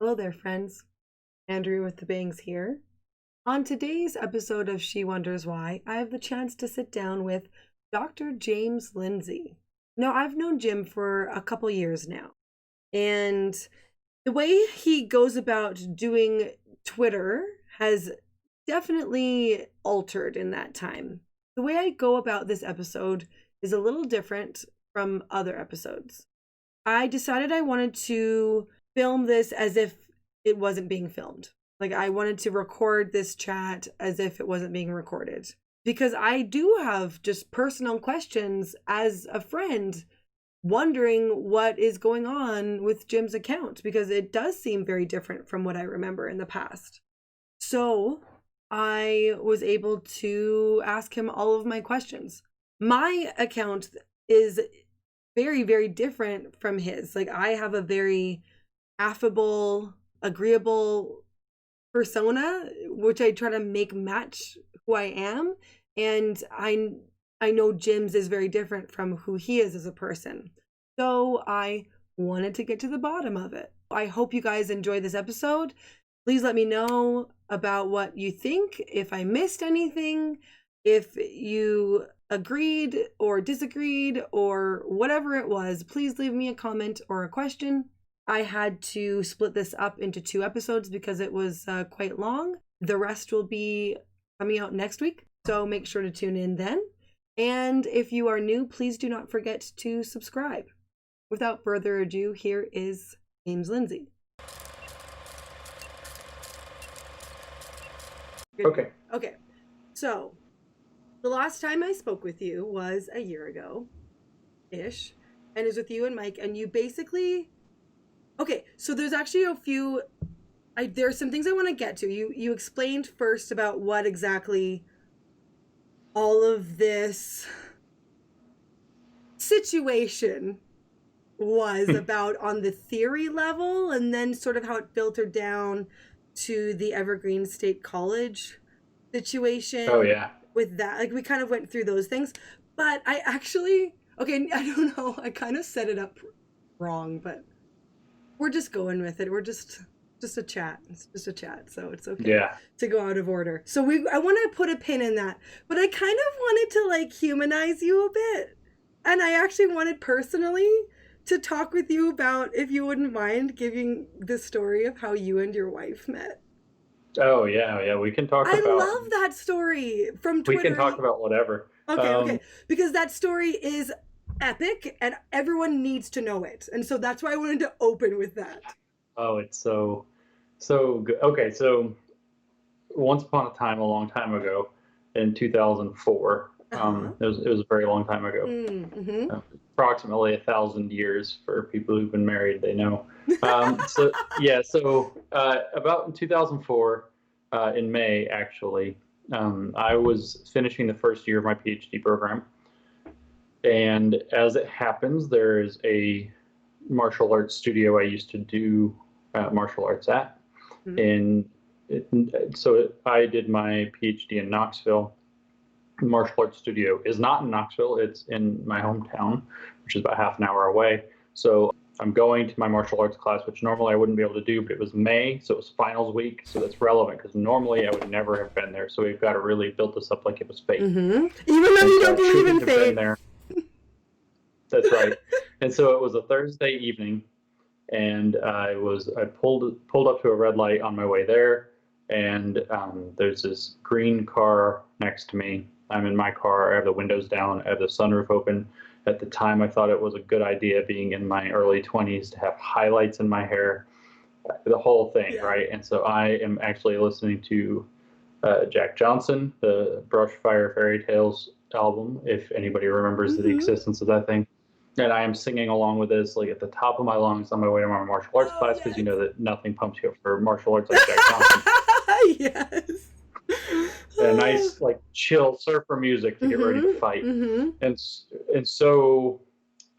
Hello there, friends. Andrew with the Bangs here. On today's episode of She Wonders Why, I have the chance to sit down with Dr. James Lindsay. Now, I've known Jim for a couple years now, and the way he goes about doing Twitter has definitely altered in that time. The way I go about this episode is a little different from other episodes. I decided I wanted to film this as if it wasn't being filmed. Like, I wanted to record this chat as if it wasn't being recorded. Because I do have just personal questions as a friend, wondering what is going on with Jim's account, because it does seem very different from what I remember in the past. So I was able to ask him all of my questions. My account is very, very different from his. Like, I have a very affable, agreeable persona, which I try to make match who I am. And I know Jim's is very different from who he is as a person. So I wanted to get to the bottom of it. I hope you guys enjoy this episode. Please let me know about what you think, if I missed anything, if you agreed or disagreed or whatever it was. Please leave me a comment or a question. I had to split this up into 2 episodes because it was quite long. The rest will be coming out next week, so make sure to tune in then. And if you are new, please do not forget to subscribe. Without further ado, here is James Lindsay. Okay. Okay, so the last time I spoke with you was a year ago-ish, and it was with you and Mike, and you basically... Okay, so there's actually a few... there's some things I want to get to. You explained first about what exactly all of this situation was about on the theory level, and then sort of how it filtered down to the Evergreen State College situation. Oh, yeah. With that, like, we kind of went through those things, but I actually... Okay, I don't know, I kind of set it up wrong, but we're just going with it. We're just a chat. It's just a chat, so it's okay to go out of order. So I want to put a pin in that, but I kind of wanted to like humanize you a bit, and I actually wanted personally to talk with you about, if you wouldn't mind giving the story of how you and your wife met. Oh, yeah. We can talk about... I love that story from Twitter. We can talk about whatever. Okay. Because that story is epic and everyone needs to know it. And so that's why I wanted to open with that. Oh, it's so good. Okay, so once upon a time, a long time ago, in 2004, it was a very long time ago. Mm-hmm. Approximately 1,000 years for people who've been married, they know. About in 2004, in May, actually, I was finishing the first year of my PhD program. And as it happens, there is a martial arts studio I used to do martial arts at. Mm-hmm. I did my PhD in Knoxville. The martial arts studio is not in Knoxville. It's in my hometown, which is about half an hour away. So I'm going to my martial arts class, which normally I wouldn't be able to do, but it was May, so it was finals week. So that's relevant because normally I would never have been there. So we've got to really build this up like it was fate. Mm-hmm. Even though you don't believe in fate. That's right. And so it was a Thursday evening, and I pulled up to a red light on my way there, and there's this green car next to me. I'm in my car. I have the windows down. I have the sunroof open. At the time, I thought it was a good idea, being in my early 20s, to have highlights in my hair, the whole thing, yeah. Right? And so I am actually listening to Jack Johnson, the Brushfire Fairy Tales album, if anybody remembers the existence of that thing. And I am singing along with this, like, at the top of my lungs on my way to my martial arts class, because you know that nothing pumps you up for martial arts like Jack Johnson. Yes. A nice, like, chill surfer music to get ready to fight. Mm-hmm. And so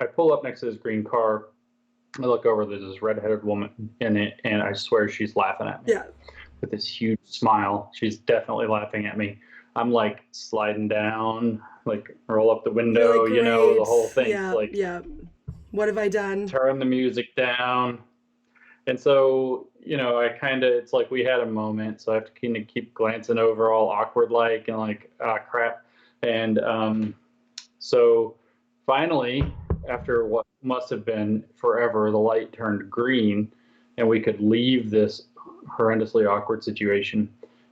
I pull up next to this green car. I look over, there's this redheaded woman in it, and I swear she's laughing at me. Yeah. With this huge smile. She's definitely laughing at me. I'm like sliding down, like roll up the window, like, you know, the whole thing. Yeah, like, yeah. What have I done? Turn the music down. And so, it's like we had a moment. So I have to kind of keep glancing over all awkward like and like, ah, crap. And so finally, after what must have been forever, the light turned green and we could leave this horrendously awkward situation.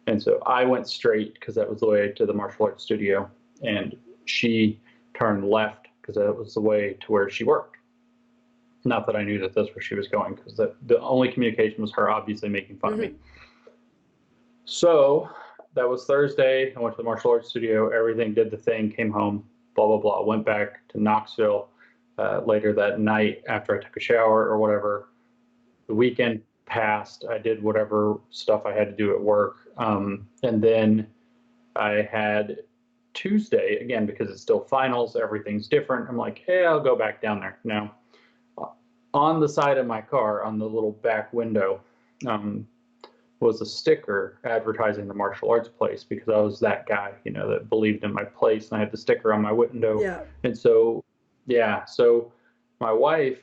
And so I went straight because that was the way to the martial arts studio. And she turned left because that was the way to where she worked. Not that I knew that that's where she was going, because the only communication was her obviously making fun of me. So that was Thursday. I went to the martial arts studio. Everything did the thing, came home, blah, blah, blah. Went back to Knoxville later that night after I took a shower or whatever. The weekend passed. I did whatever stuff I had to do at work. And then I had Tuesday, again, because it's still finals, everything's different. I'm like, hey, I'll go back down there. Now, on the side of my car, on the little back window, was a sticker advertising the martial arts place, because I was that guy, that believed in my place, and I had the sticker on my window. Yeah. And so, so my wife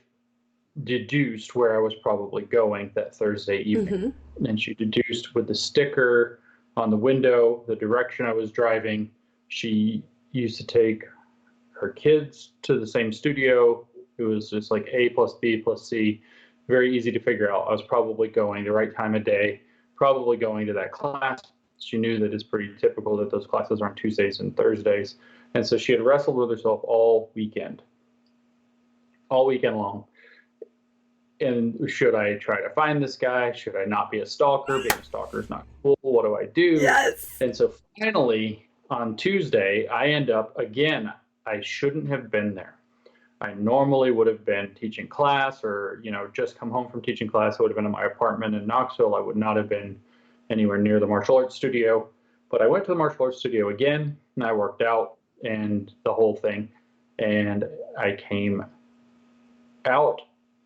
deduced where I was probably going that Thursday evening. And she deduced with the sticker on the window, the direction I was driving. She used to take her kids to the same studio. It was just like A plus B plus C. Very easy to figure out. I was probably going the right time of day, probably going to that class. She knew that it's pretty typical that those classes are on Tuesdays and Thursdays. And so she had wrestled with herself all weekend long. And should I try to find this guy? Should I not be a stalker? Being a stalker is not cool. What do I do? Yes. And so finally on Tuesday, I end up, again, I shouldn't have been there. I normally would have been teaching class, or, just come home from teaching class. I would have been in my apartment in Knoxville. I would not have been anywhere near the martial arts studio. But I went to the martial arts studio again, and I worked out and the whole thing. And I came out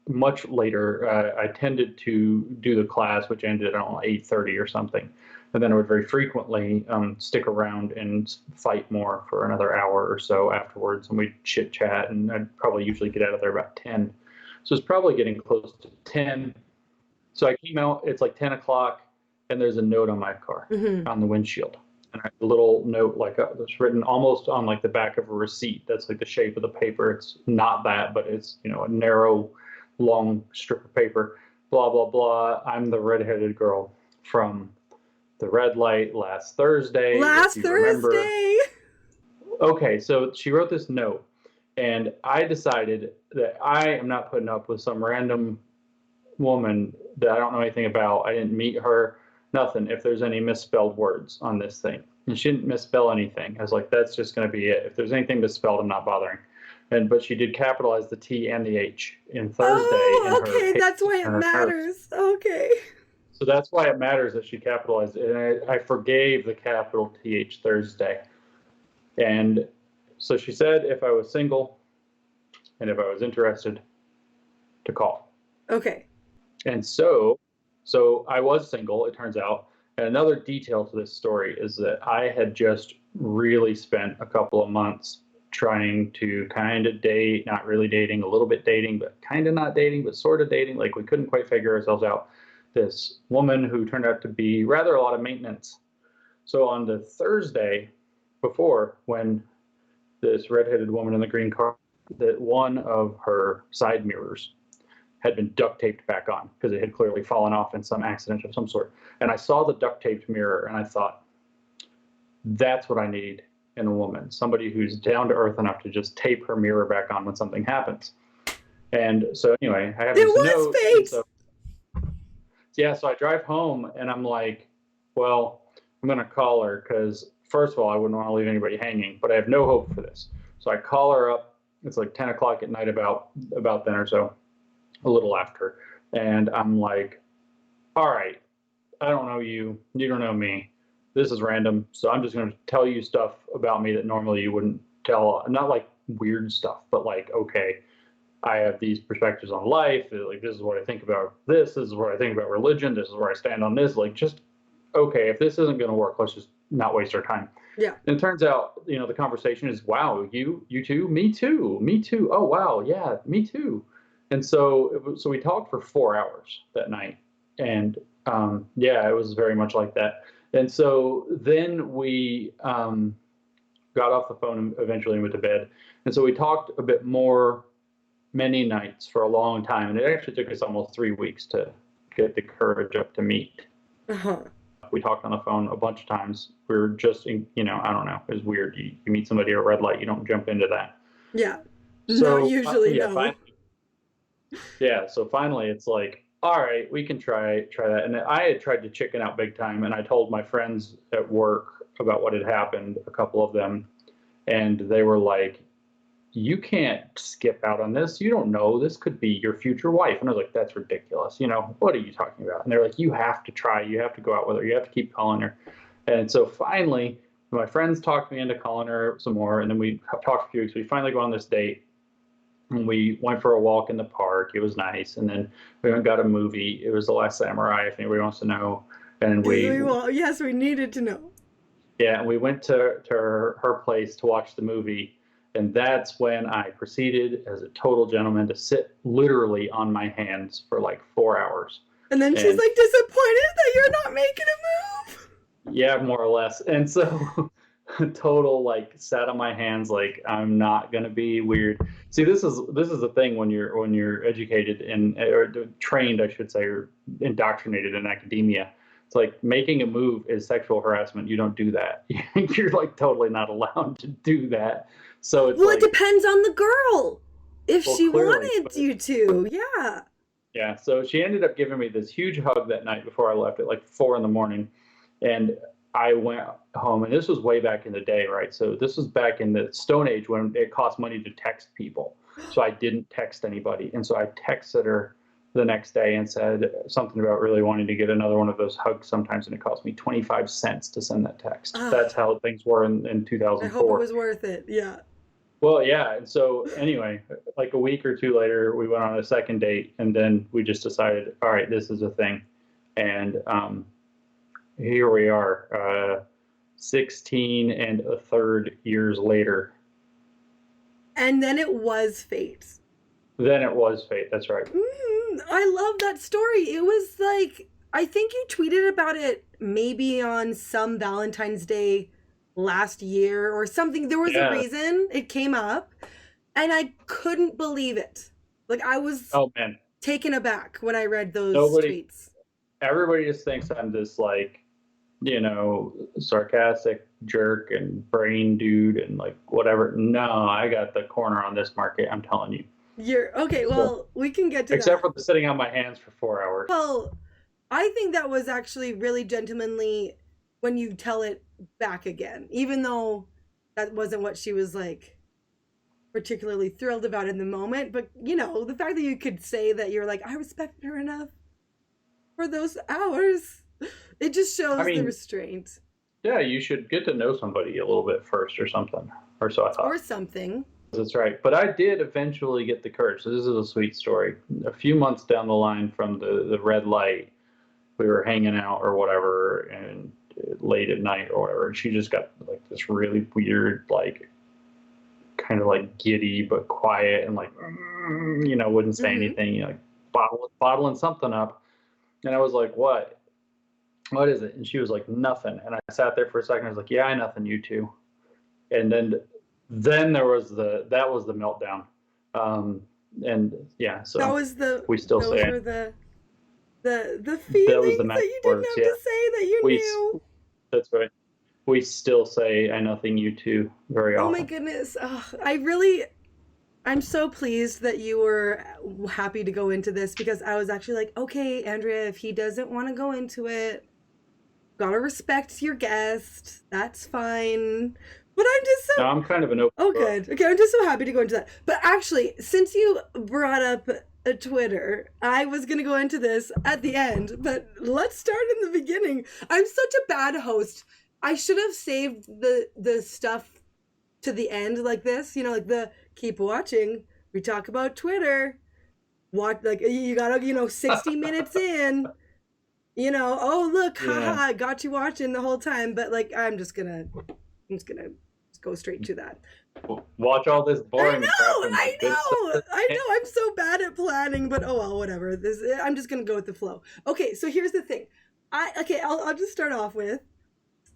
much later. I tended to do the class, which ended at 8:30 or something. And then I would very frequently stick around and fight more for another hour or so afterwards. And we'd chit chat, and I'd probably usually get out of there about 10. So it's probably getting close to 10. So I came out, it's like 10 o'clock, and there's a note on my car on the windshield. And a little note, like that's written almost on like the back of a receipt. That's like the shape of the paper. It's not that, but it's, a narrow, long strip of paper. Blah, blah, blah. I'm the redheaded girl from the red light last Thursday. Thursday. Okay, so she wrote this note, and I decided that I am not putting up with some random woman that I don't know anything about. I didn't meet her, nothing. If there's any misspelled words on this thing, and she didn't misspell anything. I was like, that's just going to be it. If there's anything misspelled, I'm not bothering. But she did capitalize the T and the H in Thursday. Oh, okay, that's why it matters. Okay. So that's why it matters that she capitalized it. And I forgave the capital TH Thursday. And so she said if I was single and if I was interested, to call. Okay. And so I was single, it turns out. And another detail to this story is that I had just really spent a couple of months trying to kind of date, not really dating, a little bit dating, but kind of not dating, but sort of dating. Like we couldn't quite figure ourselves out. This woman who turned out to be rather a lot of maintenance. So on the Thursday before, when this redheaded woman in the green car, that one of her side mirrors had been duct taped back on because it had clearly fallen off in some accident of some sort. And I saw the duct taped mirror and I thought, that's what I need in a woman, somebody who's down to earth enough to just tape her mirror back on when something happens. And so anyway, I have this note. So I drive home and I'm like, well, I'm going to call her because first of all, I wouldn't want to leave anybody hanging, but I have no hope for this. So I call her up. It's like 10 o'clock at night about then or so, a little after. And I'm like, all right, I don't know you. You don't know me. This is random. So I'm just going to tell you stuff about me that normally you wouldn't tell. Not like weird stuff, but like, okay, I have these perspectives on life. Like, this is what I think about this. This is what I think about religion. This is where I stand on this. Like, just, okay, if this isn't going to work, let's just not waste our time. Yeah. And it turns out, the conversation is, wow, you too? Me too. Oh, wow. Yeah, me too. And so we talked for 4 hours that night, and yeah, it was very much like that. And so then we got off the phone and eventually went to bed. And so we talked a bit more many nights for a long time, and it actually took us almost 3 weeks to get the courage up to meet. Uh-huh. We talked on the phone a bunch of times. We were just, I don't know, it was weird. You meet somebody at a red light, you don't jump into that. Yeah. Not So usually, yeah, no. so finally it's like, all right, we can try that. And I had tried to chicken out big time, and I told my friends at work about what had happened, a couple of them, and they were like, you can't skip out on this. You don't know, this could be your future wife. And I was like, that's ridiculous. What are you talking about? And they're like, you have to try. You have to go out with her. You have to keep calling her. And so finally, my friends talked me into calling her some more. And then we talked for a few weeks. We finally go on this date. And we went for a walk in the park. It was nice. And then we went and got a movie. It was The Last Samurai, if anybody wants to know. And Yes, we needed to know. Yeah, and we went to her place to watch the movie. And that's when I proceeded, as a total gentleman, to sit literally on my hands for like 4 hours. And then she's like disappointed that you're not making a move. Yeah, more or less. And so total like sat on my hands like I'm not gonna be weird. See, this is the thing when you're educated or trained, I should say, or indoctrinated in academia. It's like making a move is sexual harassment. You don't do that. You're like totally not allowed to do that. So it's it depends on the girl. If she clearly, wanted you to, yeah. Yeah. So she ended up giving me this huge hug that night before I left at like 4 a.m. And I went home, and this was way back in the day, right? So this was back in the Stone Age when it cost money to text people. So I didn't text anybody. And so I texted her the next day and said something about really wanting to get another one of those hugs sometimes, and it cost me 25 cents to send that text. That's how things were in 2004. I hope it was worth it. Yeah. Well, yeah. And so anyway, like a week or two later, we went on a second date, and then we just decided, all right, this is a thing. And here we are, 16 and a third years later. And then it was fate. Then it was fate. That's right. I love that story. It was like, I think you tweeted about it maybe on some Valentine's Day last year or something. There was a reason it came up, and I couldn't believe it. Like, I was taken aback when I read those tweets. Everybody just thinks I'm this like, sarcastic jerk and brain dude and like whatever. No, I got the corner on this market, I'm telling you. You're okay. Well, we can get to except for the sitting on my hands for 4 hours. Well, I think that was actually really gentlemanly when you tell it back again, even though that wasn't what she was like particularly thrilled about in the moment. But the fact that you could say that you're like, I respected her enough for those hours, it just shows the restraint. Yeah, you should get to know somebody a little bit first or something, or so I thought. Or something. That's right. But I did eventually get the courage. So this is a sweet story. A few months down the line from the red light, we were hanging out or whatever, and late at night or whatever, and she just got like this really weird, like kind of like giddy but quiet and like, wouldn't say anything, like bottling something up. And I was like, what is it? And she was like, nothing. And I sat there for a second. I was like, yeah, nothing, you too. And then there was that was the meltdown. And yeah, so that was we still those say were the feelings that you didn't have to say that you knew. That's right. We still say I nothing, you too very often. Oh my goodness. I'm so pleased that you were happy to go into this, because I was actually like, okay, Andrea, if he doesn't want to go into it, gotta respect your guest. That's fine. But I'm just so... No, I'm kind of an open book. Good. Okay, I'm just so happy to go into that. But actually, since you brought up Twitter, I was going to go into this at the end, but let's start in the beginning. I'm such a bad host. I should have saved the stuff to the end like this, like the keep watching. We talk about Twitter. Watch, like, you gotta, 60 minutes in, oh, look, haha, I got you watching the whole time. But like, I'm just gonna go straight to that. Watch all this boring crap and the good stuff. I know. I'm so bad at planning, but oh well, whatever. I'm just gonna go with the flow. Okay, so here's the thing. I'll just start off with,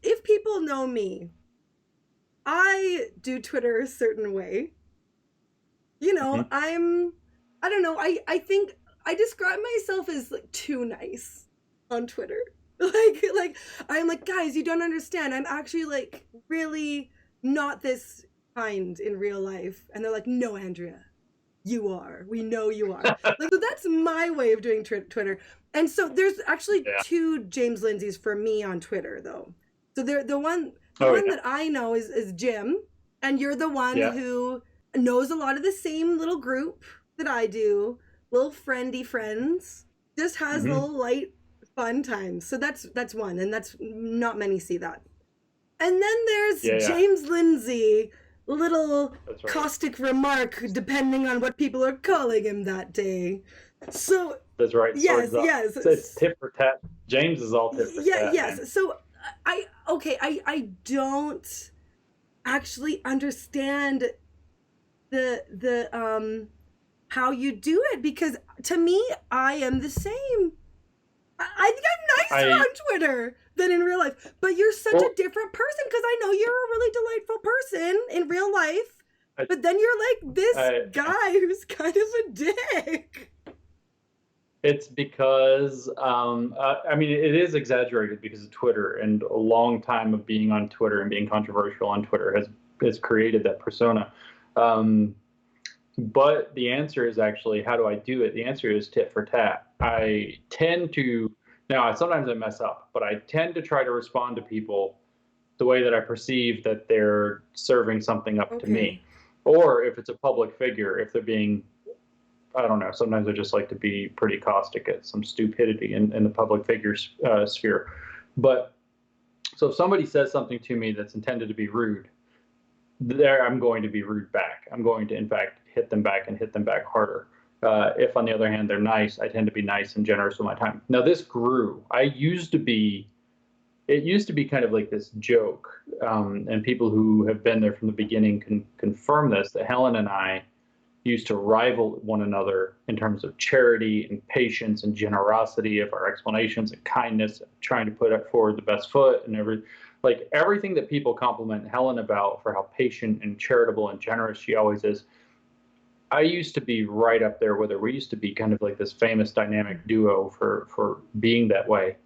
if people know me, I do Twitter a certain way. You know, I don't know. I think I describe myself as like too nice on Twitter. Like I'm like, guys, you don't understand. I'm actually like really not this kind in real life. And they're like, no, Andrea, you are. We know you are. Like, so that's my way of doing Twitter. And so there's actually two James Lindsays for me on Twitter, though. So they're the one that I know is Jim, and you're the one who knows a lot of the same little group that I do, little friendy friends, just has little light fun times. So that's one, and that's not many see that. And then there's James Lindsay, little caustic remark depending on what people are calling him that day. So that's right. Yes. It's tit for tat. James is all tit for tat. Yes. Man. So I don't actually understand the how you do it, because to me I am the same. I think I'm nicer on Twitter than in real life, but you're such a different person, because I know you're a really delightful person in real life, but then you're like this guy who's kind of a dick. It's because, I mean, it is exaggerated because of Twitter, and a long time of being on Twitter and being controversial on Twitter has created that persona. But the answer is actually, how do I do it? The answer is tit for tat. I tend to, now sometimes I mess up, but I tend to try to respond to people the way that I perceive that they're serving something up to me. Or if it's a public figure, if they're being, I don't know, sometimes I just like to be pretty caustic at some stupidity in the public figure sphere. But so if somebody says something to me that's intended to be rude, there I'm going to be rude back. I'm going to, in fact, hit them back and hit them back harder. If, on the other hand, they're nice, I tend to be nice and generous with my time. Now, this grew. It used to be kind of like this joke, and people who have been there from the beginning can confirm this, that Helen and I used to rival one another in terms of charity and patience and generosity of our explanations and kindness, and trying to put forward the best foot and everything that people compliment Helen about for how patient and charitable and generous she always is. I used to be right up there with her. We used to be kind of like this famous dynamic duo for being that way.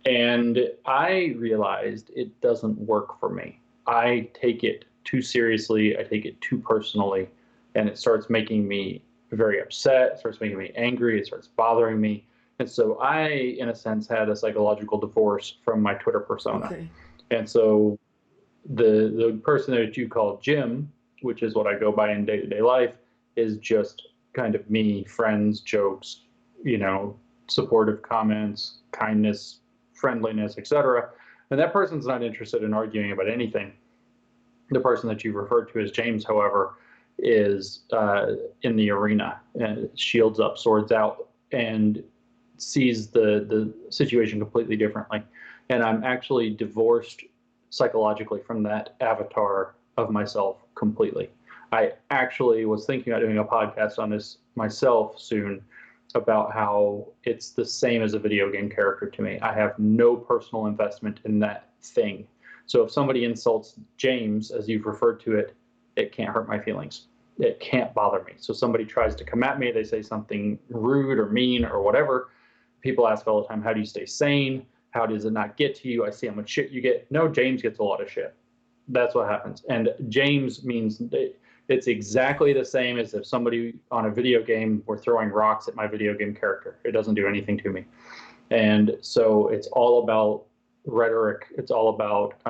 And I realized it doesn't work for me. I take it too seriously. I take it too personally. And it starts making me very upset. It starts making me angry. It starts bothering me. And so I, in a sense, had a psychological divorce from my Twitter persona. Okay. And so the person that you call Jim, which is what I go by in day-to-day life, is just kind of me, friends, jokes, supportive comments, kindness, friendliness, etc. And that person's not interested in arguing about anything. The person that you referred to as James, however, is in the arena, and shields up, swords out, and sees the situation completely differently. And I'm actually divorced psychologically from that avatar of myself completely. I actually was thinking about doing a podcast on this myself soon, about how it's the same as a video game character to me. I have no personal investment in that thing. So if somebody insults James, as you've referred to it, it can't hurt my feelings. It can't bother me. So somebody tries to come at me, they say something rude or mean or whatever. People ask all the time, how do you stay sane? How does it not get to you? I see how much shit you get. No, James gets a lot of shit. That's what happens. And James means it's exactly the same as if somebody on a video game were throwing rocks at my video game character. It doesn't do anything to me. And so it's all about rhetoric. It's all about,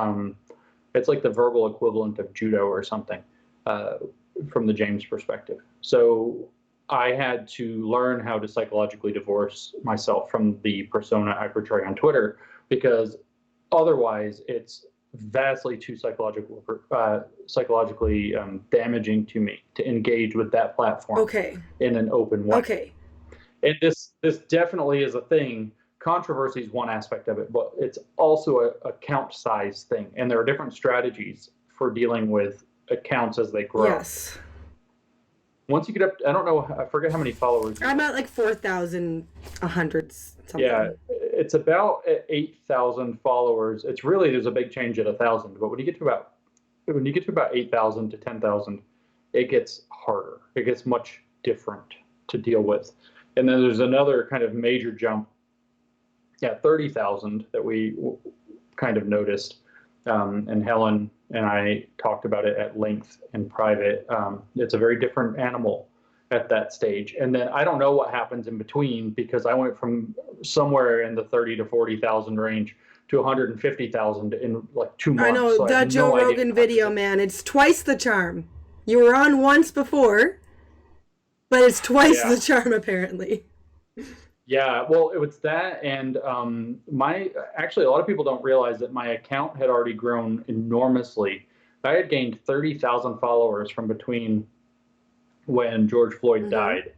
it's like the verbal equivalent of judo or something, from the James perspective. So I had to learn how to psychologically divorce myself from the persona I portray on Twitter, because otherwise it's vastly too psychologically damaging to me to engage with that platform in an open way. Okay. And this definitely is a thing. Controversy is one aspect of it, but it's also a count size thing. And there are different strategies for dealing with accounts as they grow. Yes. Once you get up, I don't know, I forget how many followers. I'm at like 4,100 something. Yeah, it's about 8,000 followers. It's really, there's a big change at 1,000, but when you get to about 8,000 to 10,000, it gets harder. It gets much different to deal with. And then there's another kind of major jump at 30,000 that we kind of noticed. And Helen and I talked about it at length in private. It's a very different animal at that stage. And then I don't know what happens in between, because I went from somewhere in the 30 to 40,000 range to 150,000 in like 2 months. I know, so that Joe Rogan video, man, it's twice the charm. You were on once before, but it's twice the charm apparently. Yeah, well, it was that, and actually, a lot of people don't realize that my account had already grown enormously. I had gained 30,000 followers from between when George Floyd died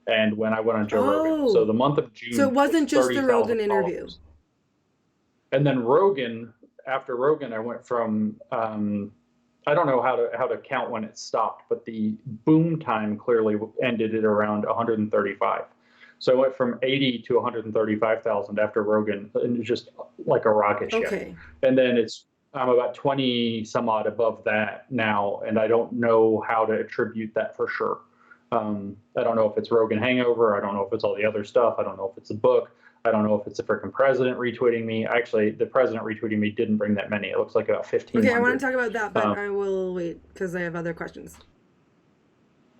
and when I went on Joe Rogan. So the month of June. So it wasn't just the Rogan interview. Followers. And then Rogan, after Rogan, I went from I don't know how to count when it stopped, but the boom time clearly ended at around 135. So I went from 80 to 135,000 after Rogan, and it's just like a rocket ship. Okay. And then I'm about 20 some odd above that now, and I don't know how to attribute that for sure. I don't know if it's Rogan hangover. I don't know if it's all the other stuff. I don't know if it's the book. I don't know if it's the freaking president retweeting me. Actually, the president retweeting me didn't bring that many. It looks like about 15. Okay, I want to talk about that, but I will wait because I have other questions.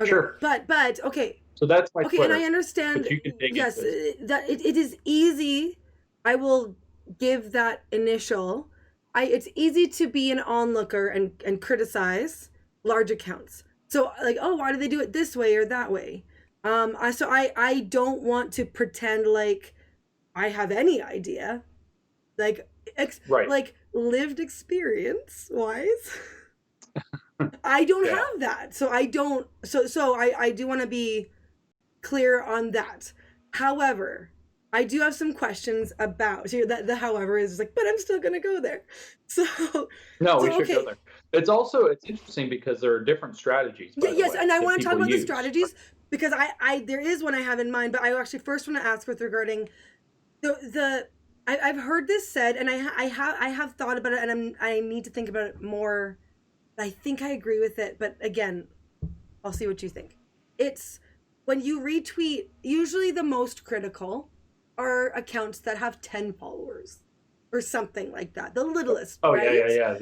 Okay. Sure. But okay. So that's my okay, Twitter, and I understand. but you can dig yes, into that it is easy. I will give that initial. It's easy to be an onlooker and criticize large accounts. So like, oh, why do they do it this way or that way? I don't want to pretend like I have any idea, like like lived experience wise. I don't have that, so I don't. So I do want to be clear on that. However, I do have some questions about that. The however is like, but I'm still gonna go there. So no, we should go there. It's interesting because there are different strategies. Yes, and I want to talk about the strategies because I there is one I have in mind, but I actually first want to ask regarding I've heard this said, and I have thought about it, and I need to think about it more. I think I agree with it, but again, I'll see what you think. It's when you retweet, usually the most critical are accounts that have 10 followers or something like that. The littlest, right? Yeah.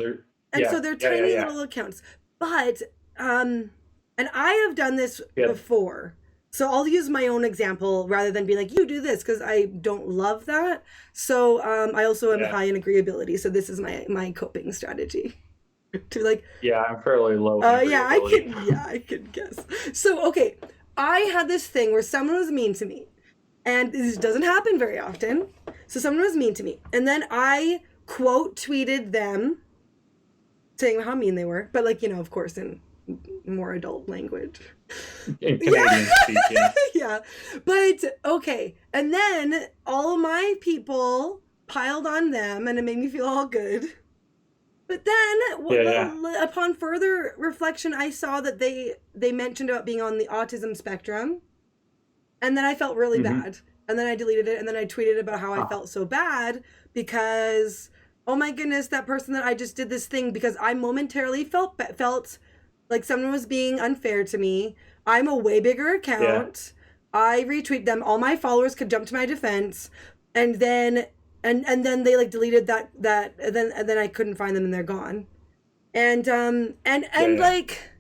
So they're tiny little accounts. But, and I have done this before. So I'll use my own example rather than be like, you do this, because I don't love that. So I also am high in agreeability. So this is my coping strategy. To like, I'm fairly low. I can guess. So okay, I had this thing where someone was mean to me, and this doesn't happen very often. So someone was mean to me, and then I quote tweeted them, saying how mean they were, but like, of course in more adult language. In Canadian speak, yeah. But okay, and then all of my people piled on them, and it made me feel all good. But then, upon further reflection, I saw that they mentioned about being on the autism spectrum, and then I felt really bad, and then I deleted it, and then I tweeted about how I felt so bad because, oh my goodness, that person that I just did this thing because I momentarily felt like someone was being unfair to me. I'm a way bigger account. I retweet them. All my followers could jump to my defense, and then. And then they like deleted that and then I couldn't find them and they're gone. And like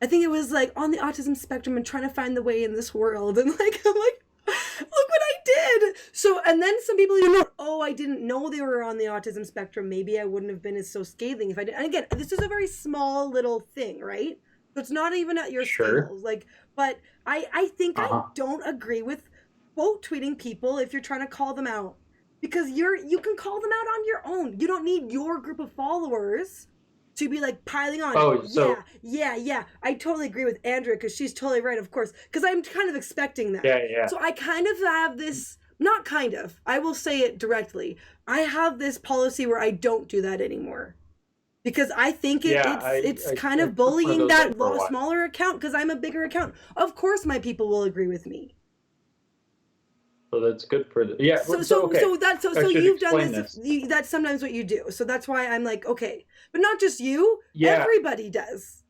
I think it was like on the autism spectrum and trying to find the way in this world, and like I'm like, look what I did. So and then some people I didn't know they were on the autism spectrum. Maybe I wouldn't have been as so scathing if I did. And again, this is a very small little thing, right? So it's not even at your scales. Like, but I think I don't agree with quote tweeting people if you're trying to call them out. Because you can call them out on your own. You don't need your group of followers to be like piling on. Oh, so yeah. I totally agree with Andrea because she's totally right, of course. Because I'm kind of expecting that. Yeah. So I kind of have this, not kind of, I will say it directly. I have this policy where I don't do that anymore. because I think Yeah, it's kind I of took one of bullying those that for a while. smaller account because I'm a bigger account. Of course, my people will agree with me. So that's good for the, yeah. So So so okay, so that so I so should you've done explain this. this. That's sometimes what you do. So that's why I'm like, okay, but not just you. Yeah, Everybody does.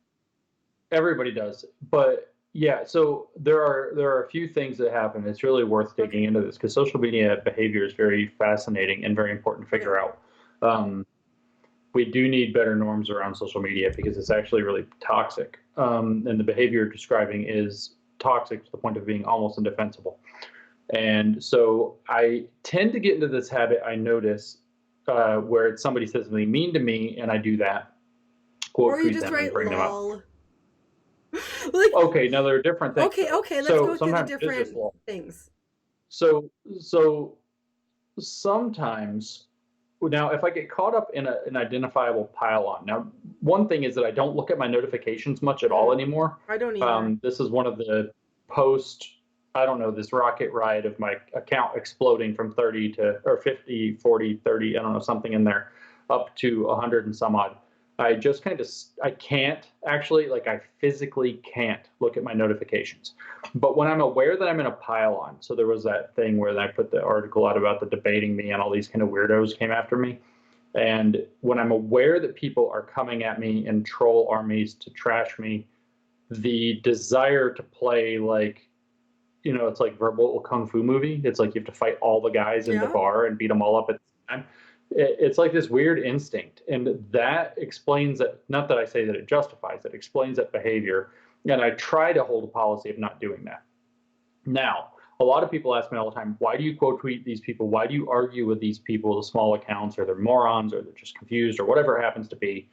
everybody does, but yeah. So there are a few things that happen. It's really worth digging Okay. into this because social media behavior is very fascinating and very important to Okay. figure out. Um, we do need better norms around social media because it's actually really toxic. And the behavior you're describing is toxic to the point of being almost indefensible. And so I tend to get into this habit, I notice, where somebody says something mean to me, and I do that, quote Or you tweet just them and write bring them up. lol. Like, Okay, now there are different things okay, though. okay, let's So go through the sometimes it is just different law. things. So sometimes now if I get caught up in an identifiable pile on, now one thing is that I don't look at my notifications much at all Hmm. anymore. I don't either. This is one of the post, I don't know, this rocket ride of my account exploding from 30 to or 50, 40, 30, I don't know, something in there, up to 100 and some odd. I just kind of, I can't actually, like, I physically can't look at my notifications. But when I'm aware that I'm in a pile on, so there was that thing where I put the article out about the debating me and all these kind of weirdos came after me. And when I'm aware that people are coming at me in troll armies to trash me, the desire to play like, it's like verbal kung fu movie. It's like you have to fight all the guys in the Yeah. bar and beat them all up at the time. It's like this weird instinct, and that explains that. Not that I say that it justifies it, explains that behavior. And I try to hold a policy of not doing that. Now, a lot of people ask me all the time, why do you quote tweet these people? Why do you argue with these people, the small accounts, or they're morons, or they're just confused, or whatever it happens to be?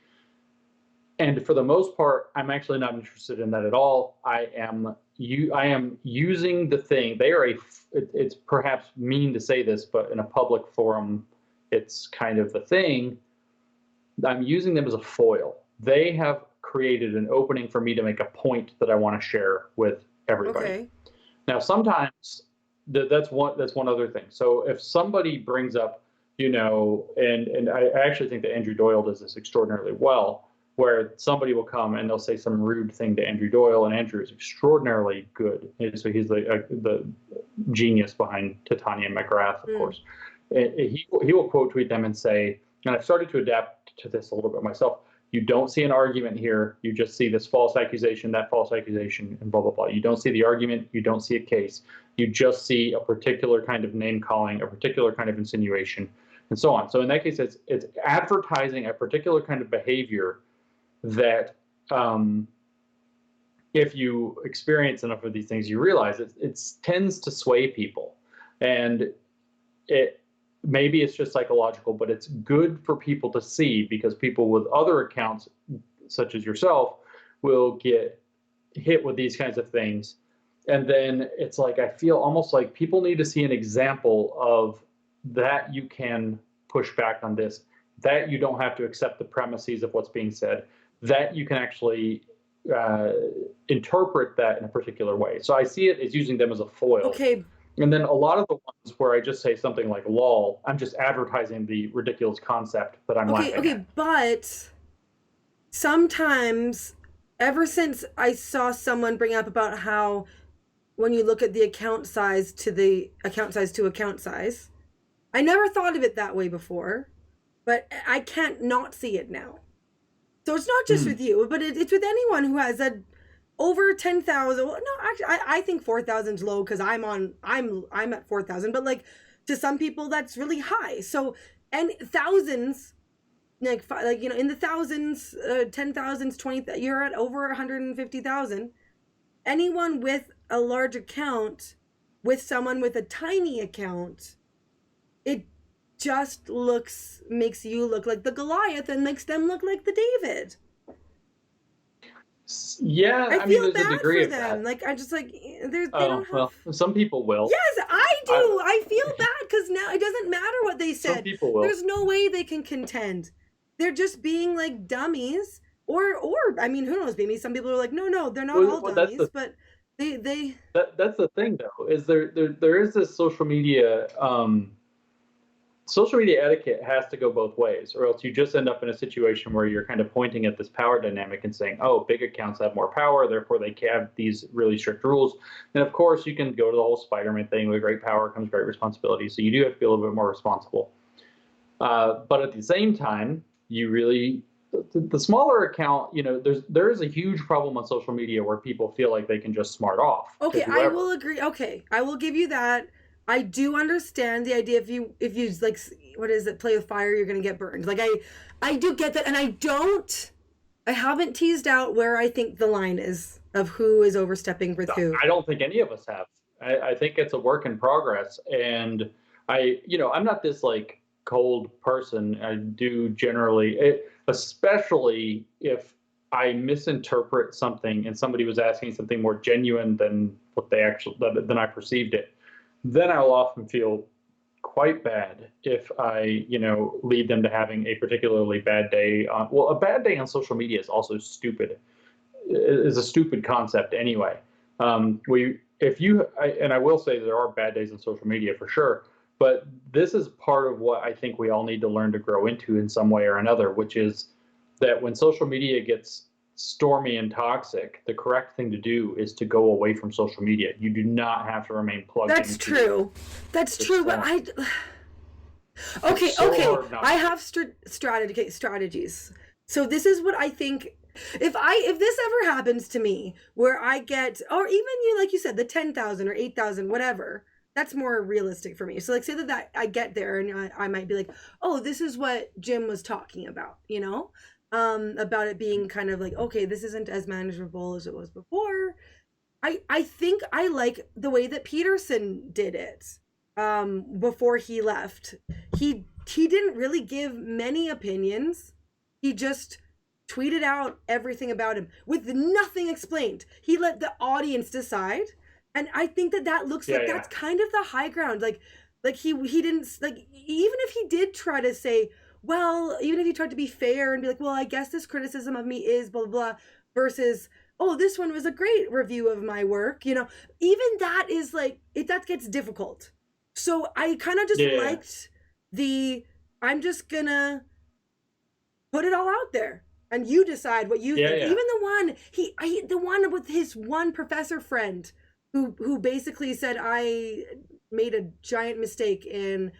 And for the most part, I'm actually not interested in that at all. I am using the thing. They are it's perhaps mean to say this, but in a public forum, it's kind of the thing. I'm using them as a foil. They have created an opening for me to make a point that I want to share with everybody. Okay. Now, sometimes that's one other thing. So if somebody brings up, and I actually think that Andrew Doyle does this extraordinarily well, where somebody will come and they'll say some rude thing to Andrew Doyle, and Andrew is extraordinarily good. So he's the genius behind Titania McGrath, of Mm. course. He will quote tweet them and say, and I've started to adapt to this a little bit myself. You don't see an argument here. You just see this false accusation, that false accusation, and blah, blah, blah. You don't see the argument. You don't see a case. You just see a particular kind of name calling, a particular kind of insinuation, and so on. So in that case, it's advertising a particular kind of behavior that if you experience enough of these things, you realize it tends to sway people. And it maybe it's just psychological, but it's good for people to see because people with other accounts, such as yourself, will get hit with these kinds of things. And then it's like I feel almost like people need to see an example of that you can push back on this, that you don't have to accept the premises of what's being said, that you can actually interpret that in a particular way. So I see it as using them as a foil. Okay. And then a lot of the ones where I just say something like lol, I'm just advertising the ridiculous concept that I'm Okay. laughing Okay. at. But sometimes, ever since I saw someone bring up about how when you look at the account size to account size, I never thought of it that way before, but I can't not see it now. So it's not just with Hmm. you, but it's with anyone who has a over 10,000. Well, no, actually, I think 4,000 is low because I'm at 4,000, but like to some people that's really high. So and thousands, like in the thousands, 10,000s, 20, you're at over 150,000. Anyone with a large account, with someone with a tiny account, it just makes you look like the Goliath and makes them look like the David. Yeah, I I mean, feel there's a bad degree for of that. them. Like I just like they don't Oh, have. well, some people will. Yes, I I, do. I feel bad because now it doesn't matter what they some said. people will. There's no way they can contend. They're just being like dummies. Or I mean, who knows? Maybe some people are like, no, they're not all Well, that's dummies, the but they. that's the thing though, is there is this social media social media etiquette has to go both ways, or else you just end up in a situation where you're kind of pointing at this power dynamic and saying, oh, big accounts have more power, therefore they can have these really strict rules. And of course, you can go to the whole Spider-Man thing: with great power comes great responsibility. So you do have to be a little bit more responsible. But at the same time, you really, the smaller account, there is a huge problem on social media where people feel like they can just smart off to Okay, I whoever. will agree. Okay, I will give you that. I do understand the idea if you like, what is it, play with fire, you're gonna get burned. Like I do get that, and I haven't teased out where I think the line is of who is overstepping with who. I don't think any of us have. I think it's a work in progress, and I'm not this like cold person. I do generally, especially if I misinterpret something and somebody was asking something more genuine than what they actually than I perceived it, then I'll often feel quite bad if I, lead them to having a particularly bad day on. Well, a bad day on social media is also stupid. Is a stupid concept anyway. And I will say there are bad days on social media for sure, but this is part of what I think we all need to learn to grow into in some way or another, which is that when social media gets stormy and toxic, the correct thing to do is to go away from social media. You do not have to remain plugged That's into true. That's true, but okay, so okay. I have strategies. So this is what I think. If this ever happens to me, where I get, or even you, like you said, the 10,000 or 8,000, whatever, that's more realistic for me. So like, say that I get there, and I might be like, oh, this is what Jim was talking about, about it being kind of like, okay, this isn't as manageable as it was before. I think I like the way that Peterson did it before he left. He didn't really give many opinions. He just tweeted out everything about him with nothing explained. He let the audience decide, and I think that looks like that's kind of the high ground. Like he didn't, like, even if he did try to say, well, even if he tried to be fair and be like, well, I guess this criticism of me is blah blah blah, versus, oh, this one was a great review of my work, even that is like, that gets difficult. So I kind of just liked I'm just gonna put it all out there and you decide what you think. Even the one with his one professor friend who basically said, I made a giant mistake in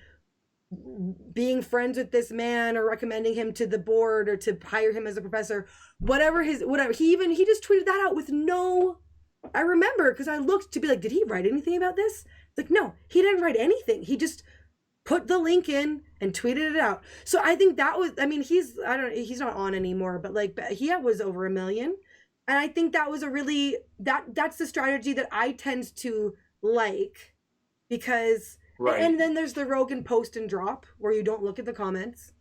being friends with this man or recommending him to the board or to hire him as a professor, whatever he just tweeted that out with no, I remember, because I looked to be like, did he write anything about this? It's like, no, he didn't write anything. He just put the link in and tweeted it out. So I think that was, I mean, he's not on anymore, but like, he was over 1 million. And I think that was that's the strategy that I tend to like, because right. And then there's the Rogan post and drop where you don't look at the comments.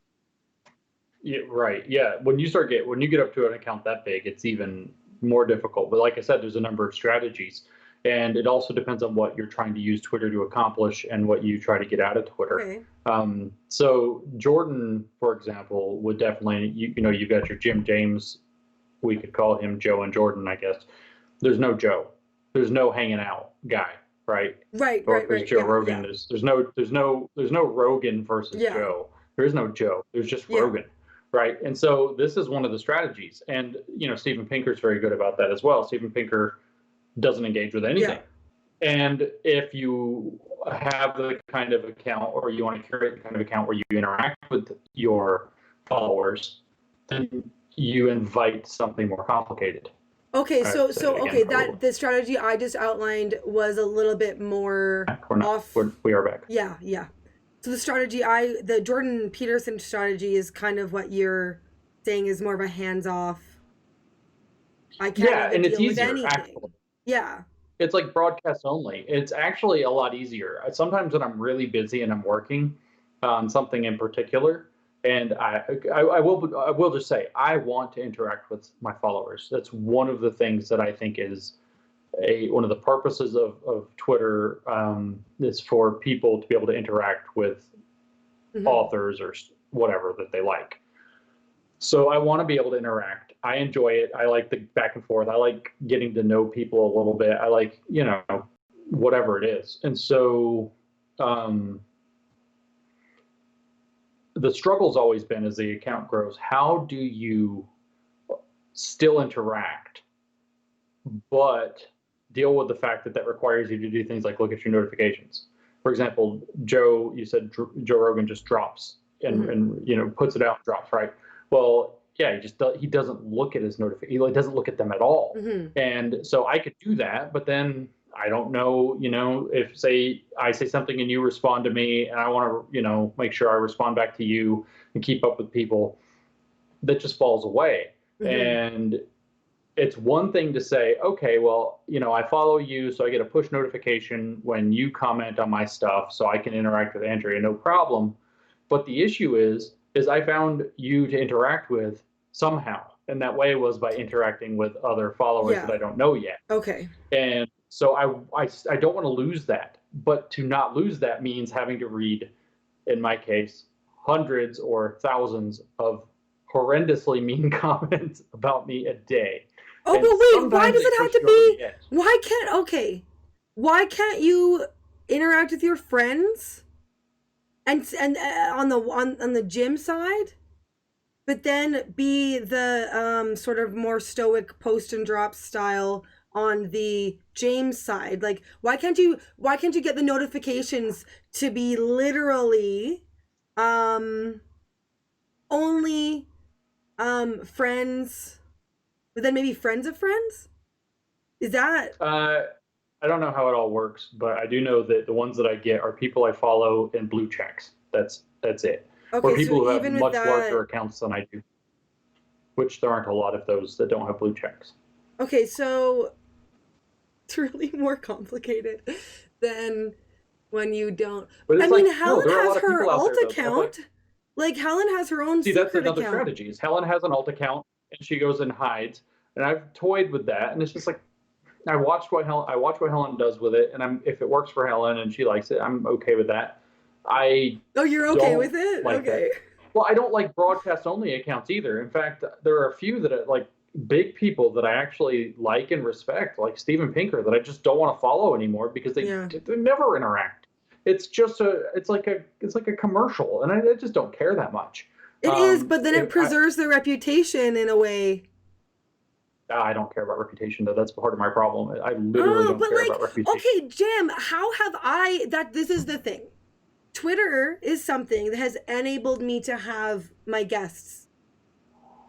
Yeah, right. Yeah. When you get up to an account that big, it's even more difficult. But like I said, there's a number of strategies, and it also depends on what you're trying to use Twitter to accomplish and what you try to get out of Twitter. Okay. So Jordan, for example, would definitely, you've got your Jim James, we could call him Joe and Jordan, I guess. There's no Joe. There's no hanging out guy. Right. Or there's Joe Rogan. There's no Rogan versus Joe. There is no Joe. There's just Rogan. Right. And so this is one of the strategies. And, Steven Pinker's very good about that as well. Steven Pinker doesn't engage with anything. Yeah. And if you have the kind of account, or you want to curate the kind of account where you interact with your followers, then you invite something more complicated. Okay, so that the strategy I just outlined was a little bit more off. We are back. Yeah. So the strategy the Jordan Peterson strategy is kind of what you're saying is more of a hands-off. I can't even deal with anything. Actually. Yeah. It's like broadcast only. It's actually a lot easier. Sometimes when I'm really busy and I'm working on something in particular, and I will just say, I want to interact with my followers. That's one of the things that I think is one of the purposes of Twitter, is for people to be able to interact with authors or whatever that they like. So I want to be able to interact. I enjoy it. I like the back and forth. I like getting to know people a little bit. I like, whatever it is. And so, the struggle's always been as the account grows, how do you still interact, but deal with the fact that that requires you to do things like look at your notifications. For example, Joe, you said Joe Rogan just drops and puts it out and drops, right? Well, yeah, he doesn't look at his notifications. He doesn't look at them at all. And so I could do that, but then I don't know, if say I say something and you respond to me and I want to, make sure I respond back to you and keep up with people, that just falls away. And it's one thing to say, okay, well, I follow you, so I get a push notification when you comment on my stuff, so I can interact with Andrea, no problem. But the issue is I found you to interact with somehow, and that way was by interacting with other followers that I don't know yet. Okay. And so I don't want to lose that, but to not lose that means having to read, in my case, hundreds or thousands of horrendously mean comments about me a day. Oh, and but wait, why does it have to be? Why can't you interact with your friends and on the gym side, but then be the sort of more stoic post and drop style on the James side? Like, why can't you get the notifications to be literally only friends, but then maybe friends of friends? Is that? I don't know how it all works, but I do know that the ones that I get are people I follow and blue checks. That's it. Okay, or people so who have even much with that, larger accounts than I do, which there aren't a lot of those that don't have blue checks. Okay, so it's really more complicated than when you don't. But I mean, Helen has her alt account. Like, Helen has her own secret account. See, that's another strategy. Is Helen has an alt account and she goes and hides, and I've toyed with that, and it's just like I watch what Helen does with it, and if it works for Helen and she likes it, I'm okay with that. You're okay with it? Like okay. That. Well, I don't like broadcast only accounts either. In fact, there are a few that are like big people that I actually like and respect, like Steven Pinker, that I just don't want to follow anymore because they never interact. It's like a commercial, and I just don't care that much. It is, but then it preserves their reputation in a way. I don't care about reputation, though. That's part of my problem. I literally don't care about reputation. Okay, Jim, how have this is the thing. Twitter is something that has enabled me to have my guests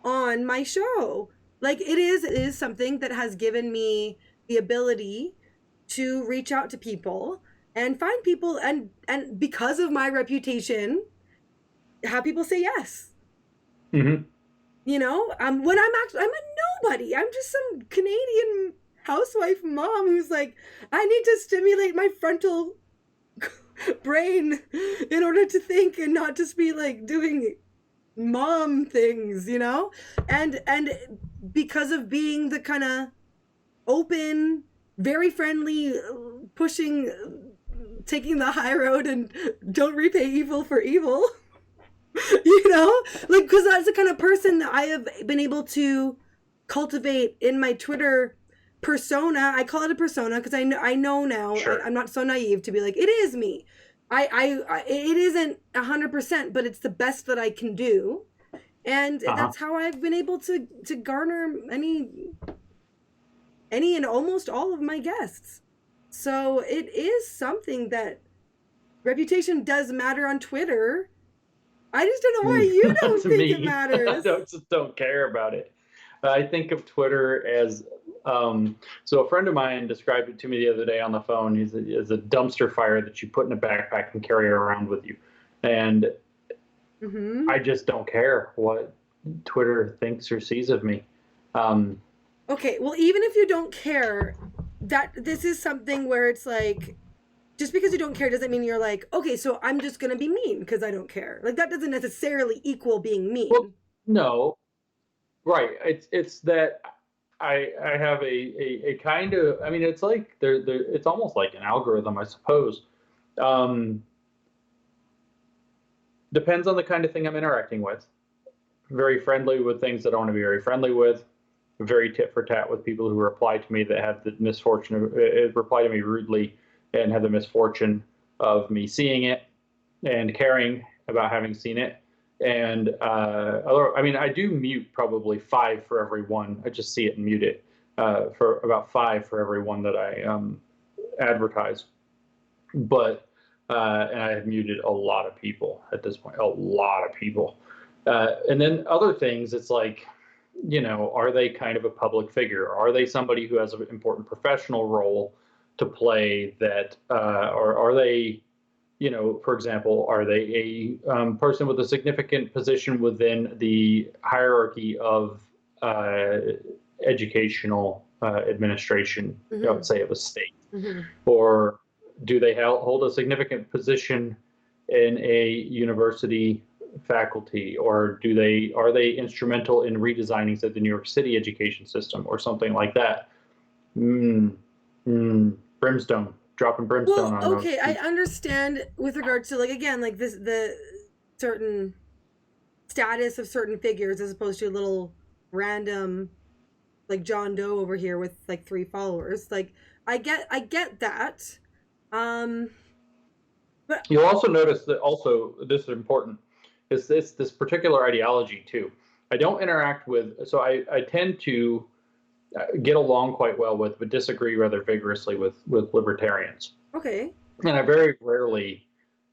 on my show. Like, it is something that has given me the ability to reach out to people and find people, and because of my reputation, have people say yes. Mm-hmm. When I'm a nobody. I'm just some Canadian housewife mom who's like, I need to stimulate my frontal brain in order to think and not just be like doing mom things, and because of being the kind of open, very friendly, taking the high road and don't repay evil for evil. Because that's the kind of person that I have been able to cultivate in my Twitter persona. I call it a persona because I know now. Sure. I'm not so naive to be like, it is me. It isn't 100%, but it's the best that I can do, and that's how I've been able to garner any and almost all of my guests. So it is something that reputation does matter on Twitter. I just don't know why you don't think it matters. I just don't care about it. I think of Twitter as so a friend of mine described it to me the other day on the phone. He's a dumpster fire that you put in a backpack and carry around with you. And I just don't care what Twitter thinks or sees of me. Okay, well, even if you don't care, that this is something where it's like, just because you don't care doesn't mean you're like, okay, so I'm just going to be mean because I don't care. Like, that doesn't necessarily equal being mean. Well, no. Right. It's that I have a kind of, I mean, it's like it's almost like an algorithm, I suppose. Depends on the kind of thing I'm interacting with. Very friendly with things that I want to be very friendly with. Very tit for tat with people who reply to me that have the misfortune of reply to me rudely and have the misfortune of me seeing it and caring about having seen it. And I mean, I do mute probably 5 for every one. I just see it and mute it for about 5 for every one that I advertise. But and I have muted a lot of people at this point, a lot of people. And then other things, it's like, are they kind of a public figure? Are they somebody who has an important professional role to play that, or are they, for example, are they a person with a significant position within the hierarchy of educational administration, I would say, of a state? Or do they hold a significant position in a university faculty, or are they instrumental in redesigning, say, the New York City education system or something like that? Brimstone, dropping brimstone on those. Okay, I understand with regards to, like, again, like this, the certain status of certain figures as opposed to a little random, like, John Doe over here with like 3 followers. Like, I get that. But you'll also notice that also this is important, is this particular ideology too. I don't interact with, so I tend to get along quite well with, but disagree rather vigorously with libertarians. Okay. And I very rarely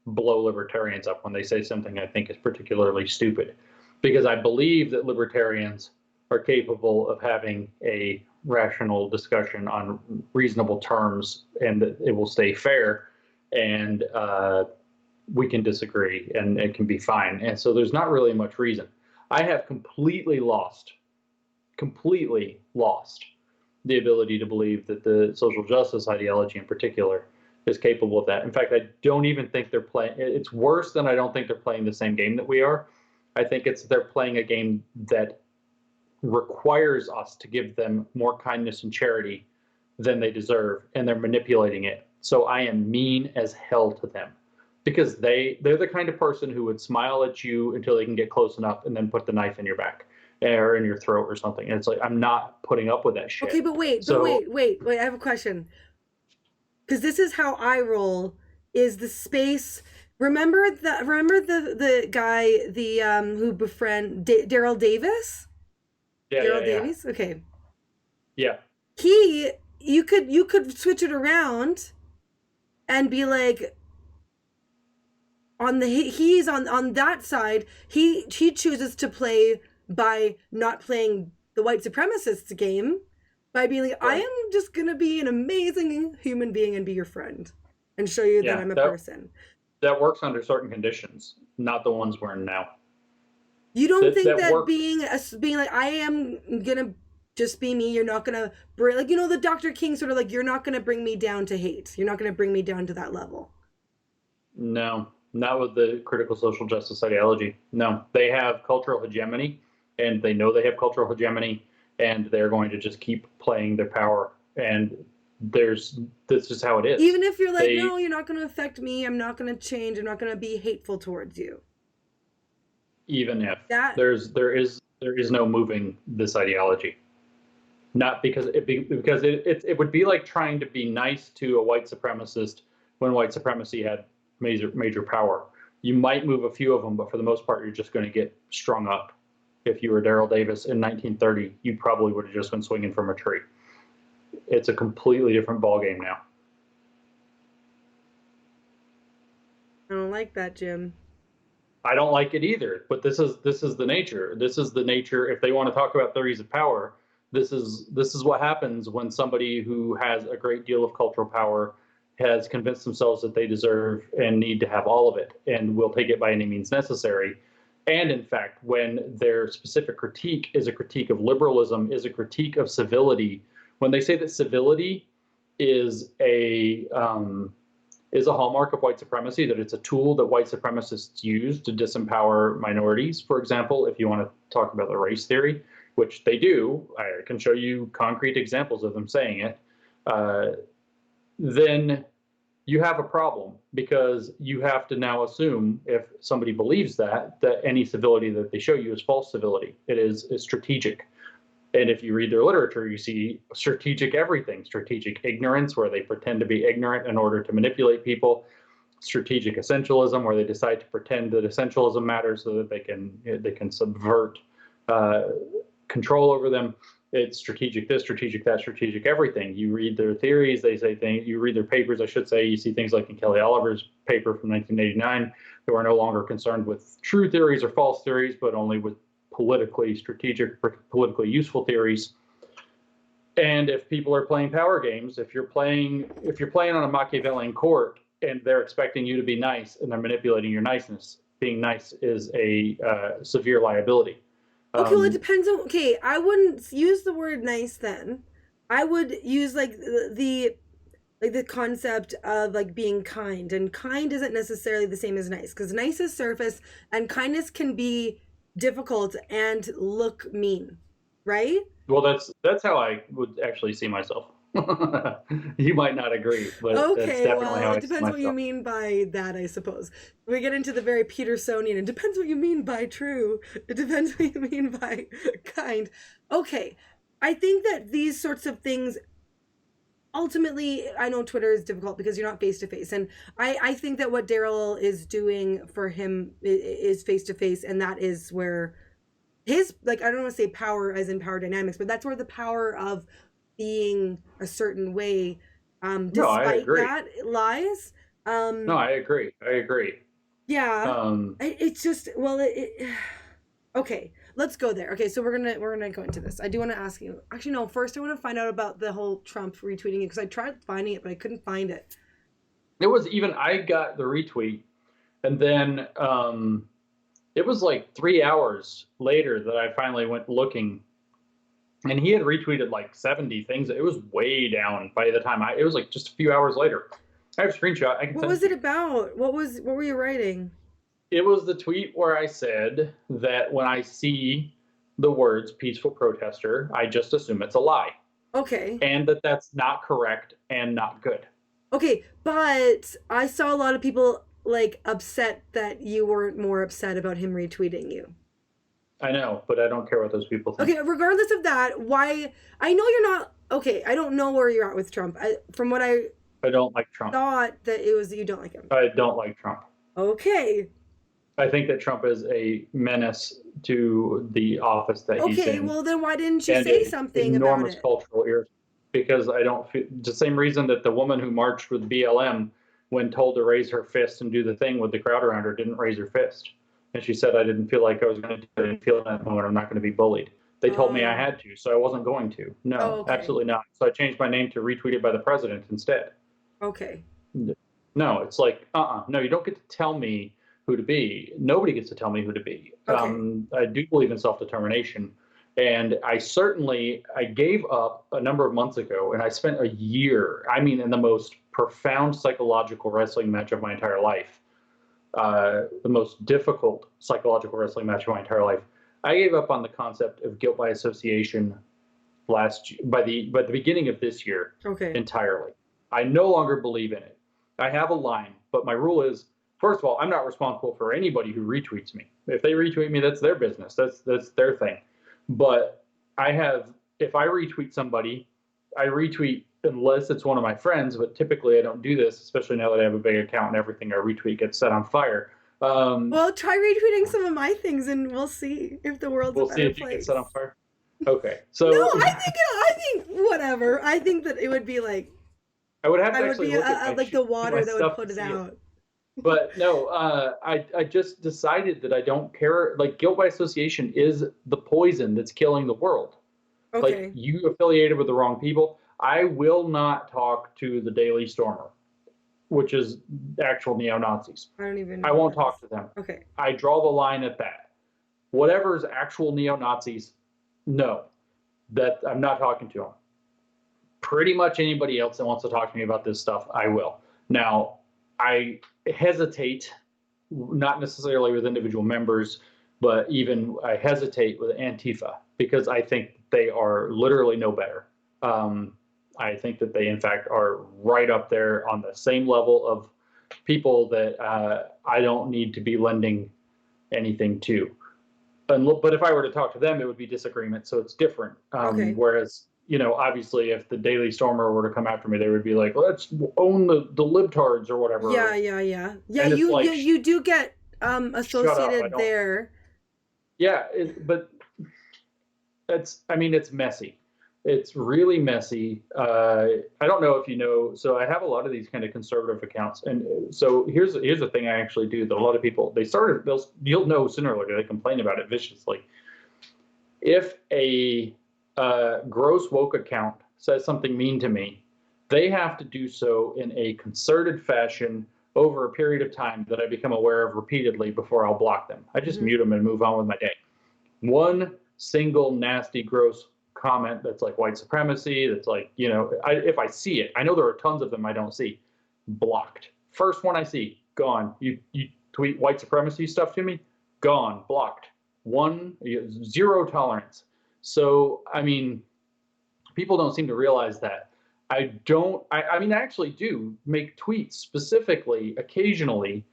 blow libertarians up when they say something I think is particularly stupid, because I believe that libertarians are capable of having a rational discussion on reasonable terms, and that it will stay fair, and we can disagree and it can be fine. And so there's not really much reason. I have completely lost the ability to believe that the social justice ideology in particular is capable of that. In fact, I don't even think they're playing. It's worse than I don't think they're playing the same game that we are. I think they're playing a game that requires us to give them more kindness and charity than they deserve, and they're manipulating it. So I am mean as hell to them, because they're the kind of person who would smile at you until they can get close enough and then put the knife in your back or in your throat or something. And it's like, I'm not putting up with that shit. Okay, but wait, I have a question. Because this is how I roll. Is the space? Remember the guy, who befriend Daryl Davis? Yeah, Daryl Davies. Okay. Yeah. You could switch it around, and be like, he's on that side. He chooses to play by not playing the white supremacists game, by being like, right. I am just gonna be an amazing human being and be your friend and show you that I'm a person. That works under certain conditions, not the ones we're in now. You don't think that being like, I am gonna just be me, you're not gonna bring, like, the Dr. King sort of, like, you're not gonna bring me down to hate. You're not gonna bring me down to that level. No, not with the critical social justice ideology. No, they have cultural hegemony, and they know they have cultural hegemony, and they're going to just keep playing their power. And that's just how it is. Even if you're like, no, you're not going to affect me, I'm not going to change, I'm not going to be hateful towards you. Even if there is no moving this ideology. Not because it would be like trying to be nice to a white supremacist when white supremacy had major power. You might move a few of them, but for the most part, you're just going to get strung up. If you were Daryl Davis in 1930, you probably would have just been swinging from a tree. It's a completely different ballgame now. I don't like that, Jim. I don't like it either, but this is the nature. This is the nature. If they want to talk about theories of power, this is what happens when somebody who has a great deal of cultural power has convinced themselves that they deserve and need to have all of it and will take it by any means necessary. And in fact, when their specific critique is a critique of liberalism, is a critique of civility, when they say that civility is a hallmark of white supremacy, that it's a tool that white supremacists use to disempower minorities, for example, if you want to talk about the race theory, which they do, I can show you concrete examples of them saying it, then you have a problem, because you have to now assume, if somebody believes that any civility that they show you is false civility. It is strategic. And if you read their literature, you see strategic everything, strategic ignorance, where they pretend to be ignorant in order to manipulate people, strategic essentialism, where they decide to pretend that essentialism matters so that they can subvert uh, control over them. It's strategic this, strategic that, strategic everything. You read their theories, they say things. You read their papers, I should say. You see things like in Kelly Oliver's paper from 1989, who are no longer concerned with true theories or false theories, but only with politically strategic, politically useful theories. And if people are playing power games, if you're playing on a Machiavellian court and they're expecting you to be nice and they're manipulating your niceness, being nice is a severe liability. Okay, well, it depends on. Okay, I wouldn't use the word nice then. I would use like the concept of like being kind, and kind isn't necessarily the same as nice, because nice is surface and kindness can be difficult and look mean, right? Well, that's how I would actually see myself. You might not agree, but that's Okay, definitely well, how it I see depends what you myself. mean by that, I suppose. We get into the very Petersonian. It depends what you mean by true. It depends what you mean by kind. Okay, I think that these sorts of things ultimately, I know Twitter is difficult because you're not face to face, and I think that what Daryl is doing for him is face to face, and that is where his, like, I don't want to say power as in power dynamics, but that's where the power of being a certain way, No, I despite agree. that, lies. No, um I agree. I agree. yeah, Um, it's just, well, okay, let's go there. Okay, so we're gonna go into this. I do want to ask you, actually, no, first I want to find out about the whole Trump retweeting it, because I tried finding it but I couldn't find it. it was even I got the retweet, and then it was like 3 hours later that I finally went looking, and he had retweeted like 70 things. It was way down by the time it was like just a few hours later. I have a screenshot. I can What send it was to it you. about? What were you writing? It was the tweet where I said that when I see the words peaceful protester, I just assume it's a lie, Okay. and that that's not correct and not good. Okay, but I saw a lot of people like upset that you weren't more upset about him retweeting you. I know, but I don't care what those people think. Okay, regardless of that, why, I know you're not, okay, I don't know where you're at with Trump. From what I I don't like Trump. thought, that it was that you don't like him. I don't like Trump. Okay. I think that Trump is a menace to the office that he's Okay, in, well then why didn't you and say an something about enormous it? cultural irritant. Because I don't feel the same reason that the woman who marched with BLM, when told to raise her fist and do the thing with the crowd around her, didn't raise her fist. And she said, I didn't feel like I was going to do it. I didn't feel in that moment. I'm not going to be bullied. They told me I Oh. had to, so I wasn't going to. Oh, No, okay. absolutely not. So I changed my name to Retweeted by the President instead. Okay. No, it's like, no, you don't get to tell me who to be. Nobody gets to tell me who to be. Okay. I do believe in self-determination. And I gave up a number of months ago, and I spent a year, I mean, in the most profound psychological wrestling match of my entire life, the most difficult psychological wrestling match of my entire life. I gave up on the concept of guilt by association by the beginning of this year Okay. entirely. I no longer believe in it. I have a line, but my rule is, first of all, I'm not responsible for anybody who retweets me. If they retweet me, that's their business. That's their thing. But I have, if I retweet somebody, I retweet unless it's one of my friends. But typically, I don't do this, especially now that I have a big account and everything I retweet gets set on fire. Well, try retweeting some of my things and we'll see if the world's a We'll see better if you get set place. on fire. Okay, No, so I think whatever. I think that it would be like, I would have I to would actually be look at like the my water that would stuff put to it see it. out. But no, I just decided that I don't care. Like guilt by association is the poison that's killing the world. Like Okay. you affiliated with the wrong people. I will not talk to the Daily Stormer, which is actual neo Nazis. I don't even know I what won't that is. talk to them. Okay. I draw the line at that. Whatever's actual neo Nazis, no, that I'm not talking to them. Pretty much anybody else that wants to talk to me about this stuff, I will. Now, I hesitate, not necessarily with individual members, but even I hesitate with Antifa because I think they are literally no better. Um, I think that they, in fact, are right up there on the same level of people that I don't need to be lending anything to. But if I were to talk to them, it would be disagreement, so it's different. Okay. Whereas obviously if the Daily Stormer were to come after me, they would be like, let's own the libtards or Yeah, whatever. yeah, yeah. Yeah, And it's you like, you do get shut up. I associated don't. there. Yeah. But it's messy. It's really messy. I don't know if you know. So I have a lot of these kind of conservative accounts, and so here's the thing I actually do that a lot of people you'll know sooner or later they complain about it viciously. If a gross woke account says something mean to me, they have to do so in a concerted fashion over a period of time that I become aware of repeatedly before I'll block them. I just mute them and move on with my day. One single nasty, gross comment that's like white supremacy, that's like, if I see it, I know there are tons of them I don't see, blocked. First one I see, gone. You tweet white supremacy stuff to me, gone, blocked. Zero tolerance. So, people don't seem to realize that. I actually do make tweets specifically, occasionally,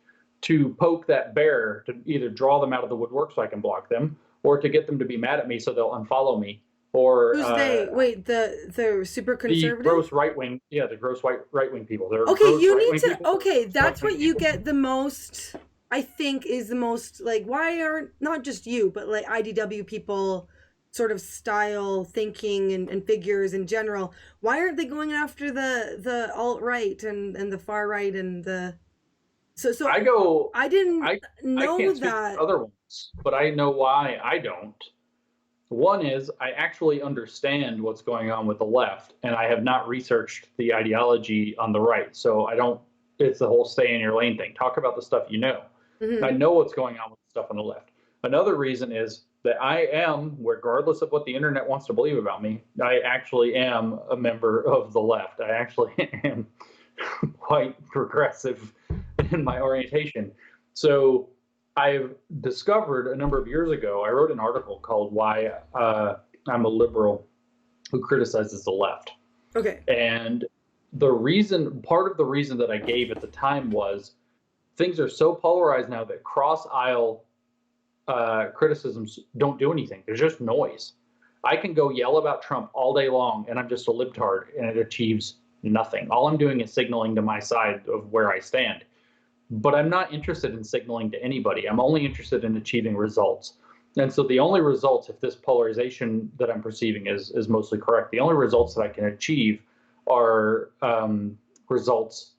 to poke that bear, to either draw them out of the woodwork so I can block them, or to get them to be mad at me so they'll unfollow me. Or Who's they? Wait, the super the conservative? gross right wing, the gross right wing people. They're Okay, gross you right need wing to. people. Okay, that's what you people. get the most. I think is the most like. Why aren't not just you, but like IDW people, sort of style thinking and figures in general? Why aren't they going after the alt right and the far right and the so I didn't I know can't speak that. for other ones, but I know why I don't. One is I actually understand what's going on with the left, and I have not researched the ideology on the right. So I don't. It's the whole stay in your lane thing. Talk about the stuff you know. I know what's going on with the stuff on the left. Another reason is that I am, regardless of what the internet wants to believe about me, I actually am a member of the left. I actually am quite progressive in my orientation. So I've discovered a number of years ago, I wrote an article called Why I'm a Liberal Who Criticizes the Left. Okay. And part of the reason that I gave at the time was things are so polarized now that cross aisle criticisms don't do anything. There's just noise. I can go yell about Trump all day long and I'm just a libtard and it achieves nothing. All I'm doing is signaling to my side of where I stand. But I'm not interested in signaling to anybody. I'm only interested in achieving results. And so the only results, if this polarization that I'm perceiving is mostly correct, the only results that I can achieve are results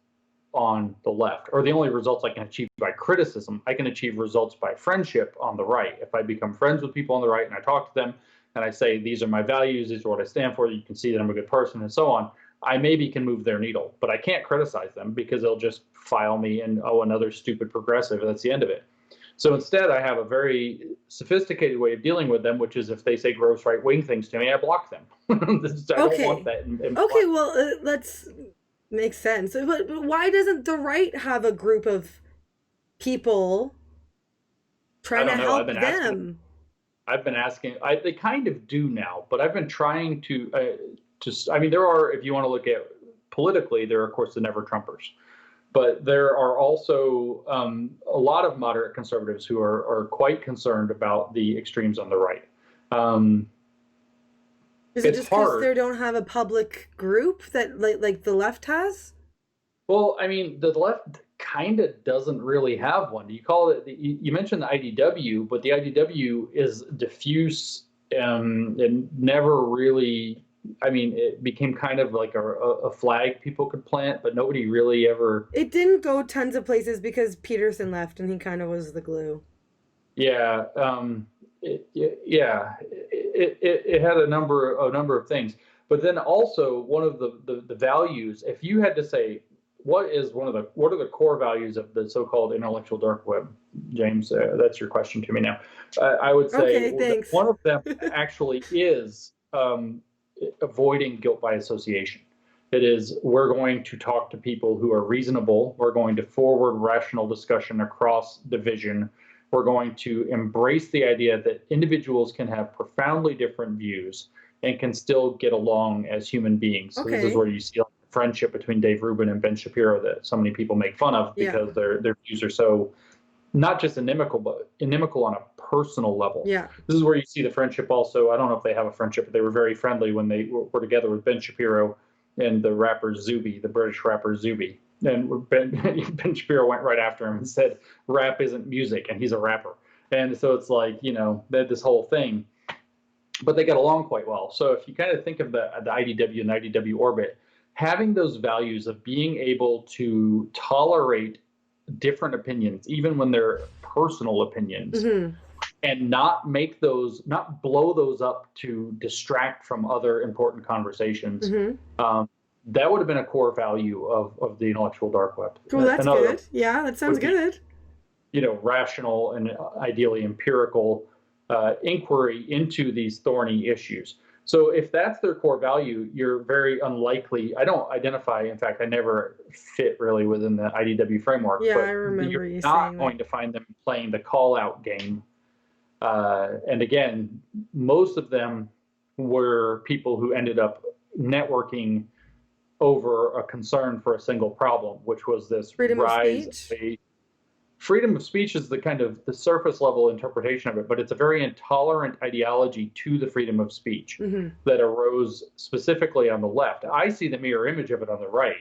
on the left, or the only results I can achieve by criticism. I can achieve results by friendship on the right. If I become friends with people on the right and I talk to them and I say, these are my values, these are what I stand for, you can see that I'm a good person and so on, I maybe can move their needle, but I can't criticize them because they'll just file me and, another stupid progressive, and that's the end of it. So instead, I have a very sophisticated way of dealing with them, which is if they say gross right-wing things to me, I block them. I don't want that. Okay, well, let's make sense. But why doesn't the right have a group of people trying to help them? I've been asking. They kind of do now, but I've been trying to. There are, if you want to look at politically, there are, of course, the never Trumpers. But there are also a lot of moderate conservatives who are quite concerned about the extremes on the right. Is it just because they don't have a public group that like the left has? Well, the left kind of doesn't really have one. You call it, you mentioned the IDW, but the IDW is diffuse and never really, it became kind of like a flag people could plant, but nobody really ever. It didn't go tons of places because Peterson left and he kind of was the glue. Yeah. It had a number of things. But then also one of the values, if you had to say, what are the core values of the so-called intellectual dark web, James? That's your question to me now. I would say one of them actually is avoiding guilt by association. It is, we're going to talk to people who are reasonable. We're going to forward rational discussion across division. We're going to embrace the idea that individuals can have profoundly different views and can still get along as human beings. So this is where you see the friendship between Dave Rubin and Ben Shapiro that so many people make fun of because their views are so not just inimical, but inimical on a personal level. Yeah. This is where you see the friendship also. I don't know if they have a friendship, but they were very friendly when they were together with Ben Shapiro and the rapper Zuby, the British rapper Zuby. And Ben Shapiro went right after him and said, rap isn't music, and he's a rapper. And so it's like, they had this whole thing, but they got along quite well. So if you kind of think of the IDW and the IDW orbit, having those values of being able to tolerate different opinions, even when they're personal opinions, and not blow those up to distract from other important conversations. That would have been a core value of the intellectual dark web. Well, that's good. Yeah, that sounds good. Rational and ideally empirical inquiry into these thorny issues. So if that's their core value, you're very unlikely. I don't identify. In fact, I never fit really within the IDW framework. Yeah, but I remember you're you not saying going to find them playing the call-out game. And again, most of them were people who ended up networking over a concern for a single problem, which was this freedom rise of speech. Freedom of speech is the kind of the surface level interpretation of it, but it's a very intolerant ideology to the freedom of speech that arose specifically on the left. I see the mirror image of it on the right.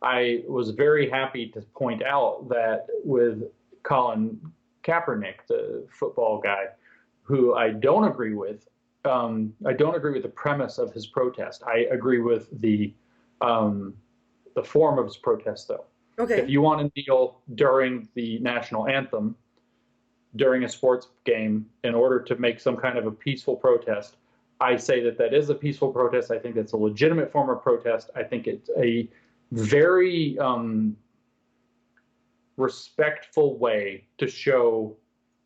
I was very happy to point out that with Colin Kaepernick, the football guy, who I don't agree with. I don't agree with the premise of his protest. I agree with the form of his protest, though. Okay. If you want to kneel during the national anthem, during a sports game, in order to make some kind of a peaceful protest, I say that is a peaceful protest. I think it's a legitimate form of protest. I think it's a very respectful way to show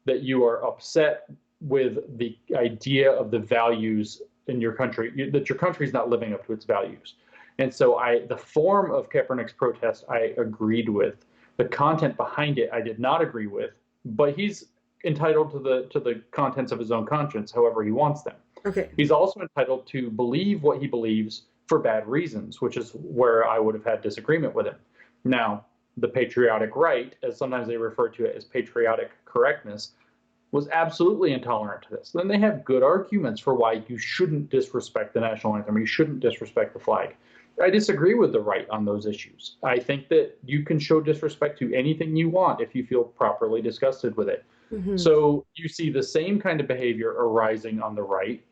that you are upset with the idea of the values in your country, that your country is not living up to its values. And so the form of Kaepernick's protest, I agreed with. The content behind it, I did not agree with. But he's entitled to the contents of his own conscience, however he wants them. Okay. He's also entitled to believe what he believes for bad reasons, which is where I would have had disagreement with him. Now, the patriotic right, as sometimes they refer to it as patriotic correctness, was absolutely intolerant to this. Then they have good arguments for why you shouldn't disrespect the national anthem, or you shouldn't disrespect the flag. I disagree with the right on those issues. I think that you can show disrespect to anything you want if you feel properly disgusted with it. So you see the same kind of behavior arising on the right.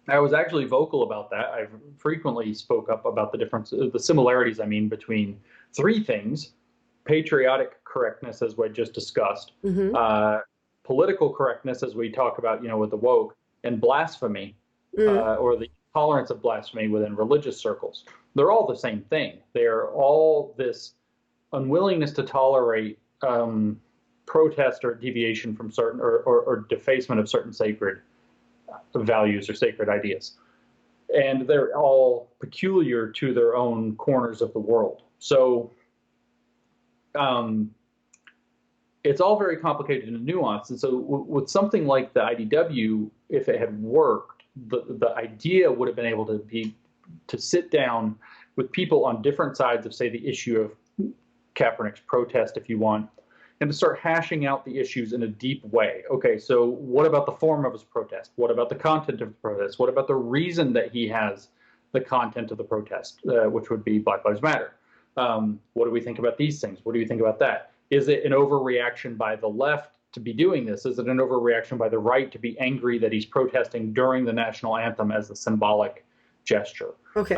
I was actually vocal about that. I frequently spoke up about the similarities, between three things: patriotic correctness, as we just discussed, political correctness, as we talk about, with the woke, and blasphemy, or the tolerance of blasphemy within religious circles. They're all the same thing. They are all this unwillingness to tolerate protest or deviation from certain or defacement of certain sacred values or sacred ideas. And they're all peculiar to their own corners of the world. So it's all very complicated and nuanced. And so with something like the IDW, if it had worked, the idea would have been able to sit down with people on different sides of, say, the issue of Kaepernick's protest, if you want, and to start hashing out the issues in a deep way. Okay, so what about the form of his protest? What about the content of the protest? What about the reason that he has the content of the protest, which would be Black Lives Matter? What do we think about these things? What do you think about that? Is it an overreaction by the left to be doing this? Is it an overreaction by the right to be angry that he's protesting during the national anthem as a symbolic gesture? Okay.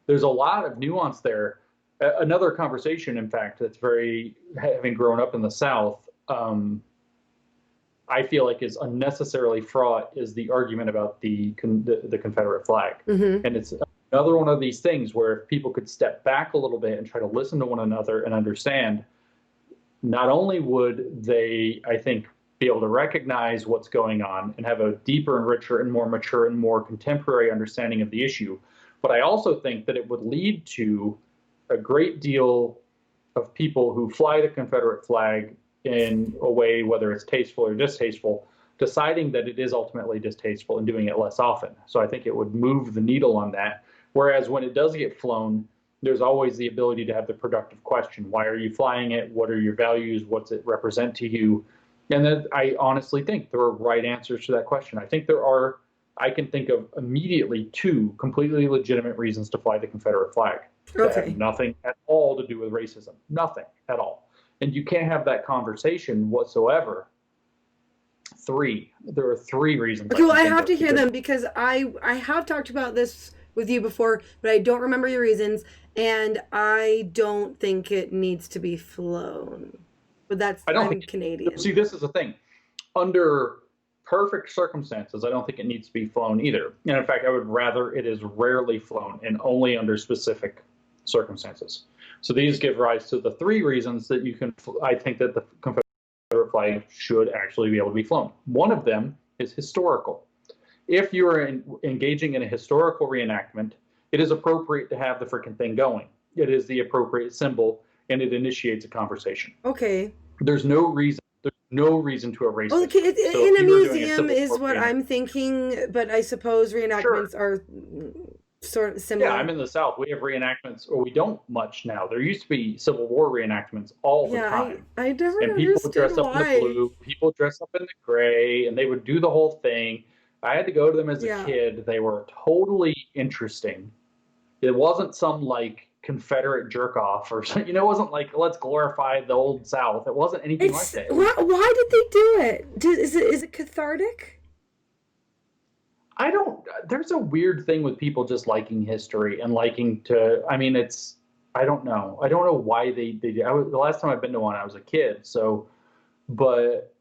There's a lot of nuance there. Another conversation, in fact, that's having grown up in the South, I feel like is unnecessarily fraught, is the argument about the Confederate flag. And it's another one of these things where if people could step back a little bit and try to listen to one another and understand, not only would they, I think, be able to recognize what's going on and have a deeper and richer and more mature and more contemporary understanding of the issue, but I also think that it would lead to a great deal of people who fly the Confederate flag in a way, whether it's tasteful or distasteful, deciding that it is ultimately distasteful and doing it less often. So I think it would move the needle on that. Whereas when it does get flown, there's always the ability to have the productive question. Why are you flying it? What are your values? What's it represent to you? And then I honestly think there are right answers to that question. I can think of immediately two completely legitimate reasons to fly the Confederate flag that have Okay. nothing at all to do with racism. Nothing at all. And you can't have that conversation whatsoever. There are three reasons I Okay, well, can I think have of to hear because them because I have talked about this with you before, but I don't remember your reasons, and I don't think it needs to be flown. But that's I don't I'm think, Canadian. see, this is the thing. Under perfect circumstances, I don't think it needs to be flown either. And in fact, I would rather it is rarely flown and only under specific circumstances. So these give rise to the three reasons that I think that the Confederate flag should actually be able to be flown. One of them is historical. If you're engaging in a historical reenactment, it is appropriate to have the freaking thing going. It is the appropriate symbol and it initiates a conversation. Okay. There's no reason to erase it. Okay, So in if a you were doing a museum Civil is War what reenactment, I'm thinking, but I suppose sure. reenactments are sort of Yeah, similar. I'm in the South. We have reenactments, or we don't much now. There used to be Civil War reenactments all the Yeah, time. I never And people would understood dress up in the why. blue, people would dress up in the gray, and they would do the whole thing. I had to go to them as a Yeah. kid. They were totally interesting. It wasn't some like Confederate jerk off or something. It wasn't like let's glorify the old South. It wasn't anything like It's that. It was why did they do it? Is it cathartic? I don't. There's a weird thing with people just liking history and liking to. I mean, it's. I don't know. I don't know why they. The last time I've been to one, I was a kid. So, but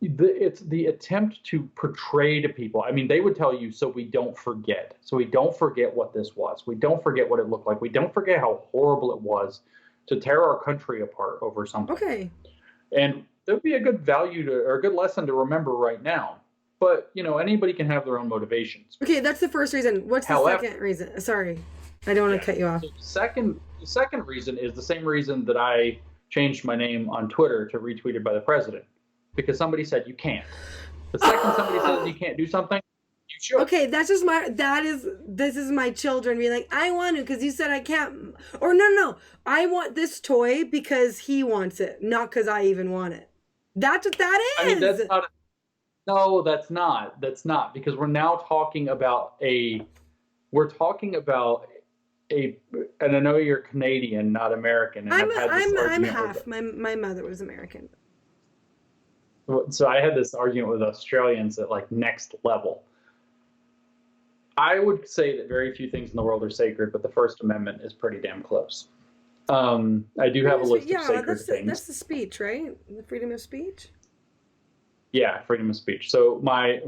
it's the attempt to portray to people. I mean, they would tell you so we don't forget. So we don't forget what this was. We don't forget what it looked like. We don't forget how horrible it was to tear our country apart over something. Okay. And that would be a good value to, or a good lesson to remember right now. But anybody can have their own motivations. Okay, that's the first reason. What's the However, second reason? Sorry, I don't want yeah. to cut you off. So the second reason is the same reason that I changed my name on Twitter to retweeted by the president, because somebody said you can't. The second somebody says you can't do something, you should. Okay, that's just this is my children being like, I want to because you said I can't, or no, I want this toy because he wants it, not because I even want it. That's what that is. I mean, that's not. No, that's not. That's not, because we're now talking about we're talking about and I know you're Canadian, not American, and I'm half. My mother was American. So I had this argument with Australians at like next level. I would say that very few things in the world are sacred, but the First Amendment is pretty damn close. I do have a list of sacred things. That's the speech, right? The freedom of speech. Yeah, freedom of speech. So my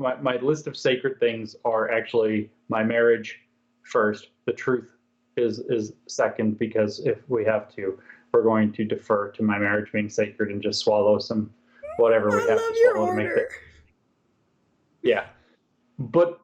list of sacred things are actually my marriage first. The truth is second, because if we have to, we're going to defer to my marriage being sacred and just swallow some whatever we have to swallow to make it. Yeah, but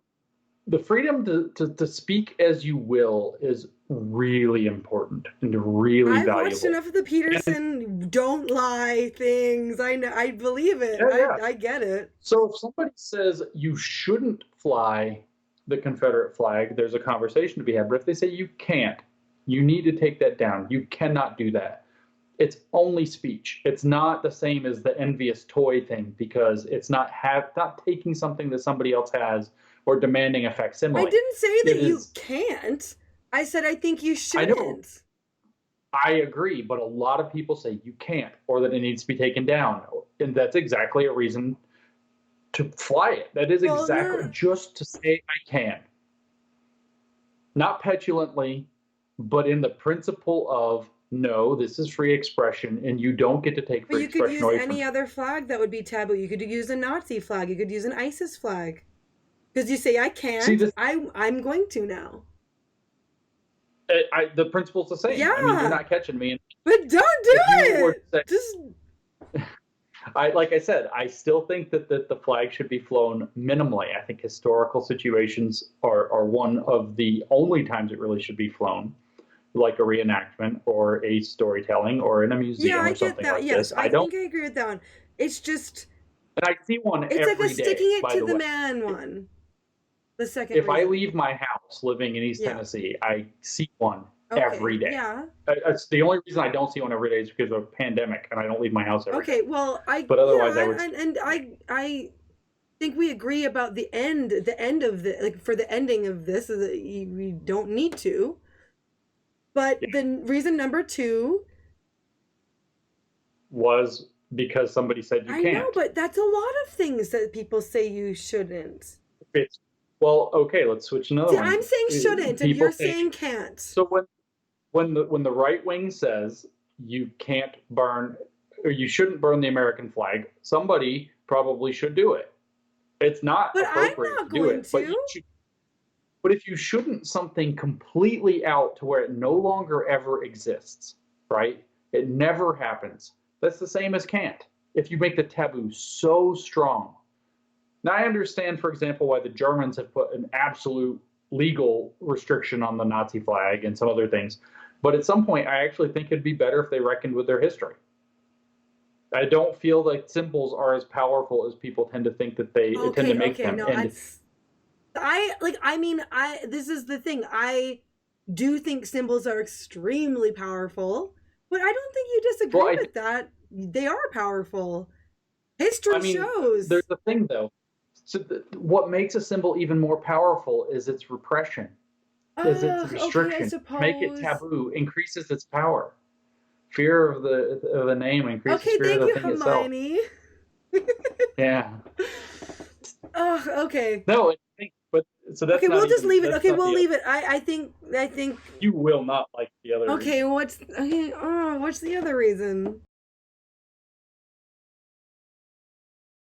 the freedom to speak as you will is really important and really valuable. I've watched enough of the Peterson "don't lie" things. I know, I believe it. Yeah. I get it. So if somebody says you shouldn't fly the Confederate flag, there's a conversation to be had. But if they say you can't, you need to take that down. You cannot do that. It's only speech. It's not the same as the envious toy thing, because it's not taking something that somebody else has or demanding a facsimile. I didn't say that you can't. I said I think you shouldn't. I know. I agree, but a lot of people say you can't, or that it needs to be taken down, and that's exactly a reason to fly it. That is just to say I can. Not petulantly, but in the principle of, no, this is free expression, and you don't get to take free expression away from me. You could use any other flag that would be taboo. You could use a Nazi flag. You could use an ISIS flag. Because you say I can't. See, I'm going to now. The principle's the same. Yeah. I mean, you're not catching me. But don't do it. Just. Like I said, I still think that the flag should be flown minimally. I think historical situations are one of the only times it really should be flown, like a reenactment or a storytelling or in a museum or something like this. I think I agree with that one. It's just. And I see one every day. It's like a sticking it to the man one. The second. If I leave my house living in East Tennessee, I see one every Okay, day. yeah. It's the only reason I don't see one every day is because of a pandemic and I don't leave my house every day. Okay, well, But otherwise, I yeah, would. and I think we agree about the end of the, like, for the ending of this is that we don't need to. But Yeah, the reason number two, was because somebody said you I know, can't. but that's a lot of things that people say you shouldn't. It's, well, okay, let's switch another See, one. I'm saying shouldn't, and People you're say, saying can't. so when the right wing says you can't burn or you shouldn't burn the American flag, somebody probably should do it. It's not But I'm appropriate not to do going it, but to. but if you shouldn't something completely out to where it no longer ever exists, right? It never happens. That's the same as can't. If you make the taboo so strong. Now I understand, for example, why the Germans have put an absolute legal restriction on the Nazi flag and some other things. But at some point, I actually think it'd be better if they reckoned with their history. I don't feel like symbols are as powerful as people tend to think that they tend to Okay, make okay, them. no, And I mean, this is the thing. I do think symbols are extremely powerful, but I don't think you well, disagree with that. They are powerful. I History mean, shows. there's a thing though. So what makes a symbol even more powerful is its repression, is its Okay, I restriction. Make it suppose. taboo increases its power. Fear of the name increases Okay, fear of thank the you, thing itself. Hermione. Yeah. Oh, okay. No, but so Okay, we'll just leave it. that's Okay, not we'll the other. leave it. I think You will not like the other okay, reason. what's the other reason?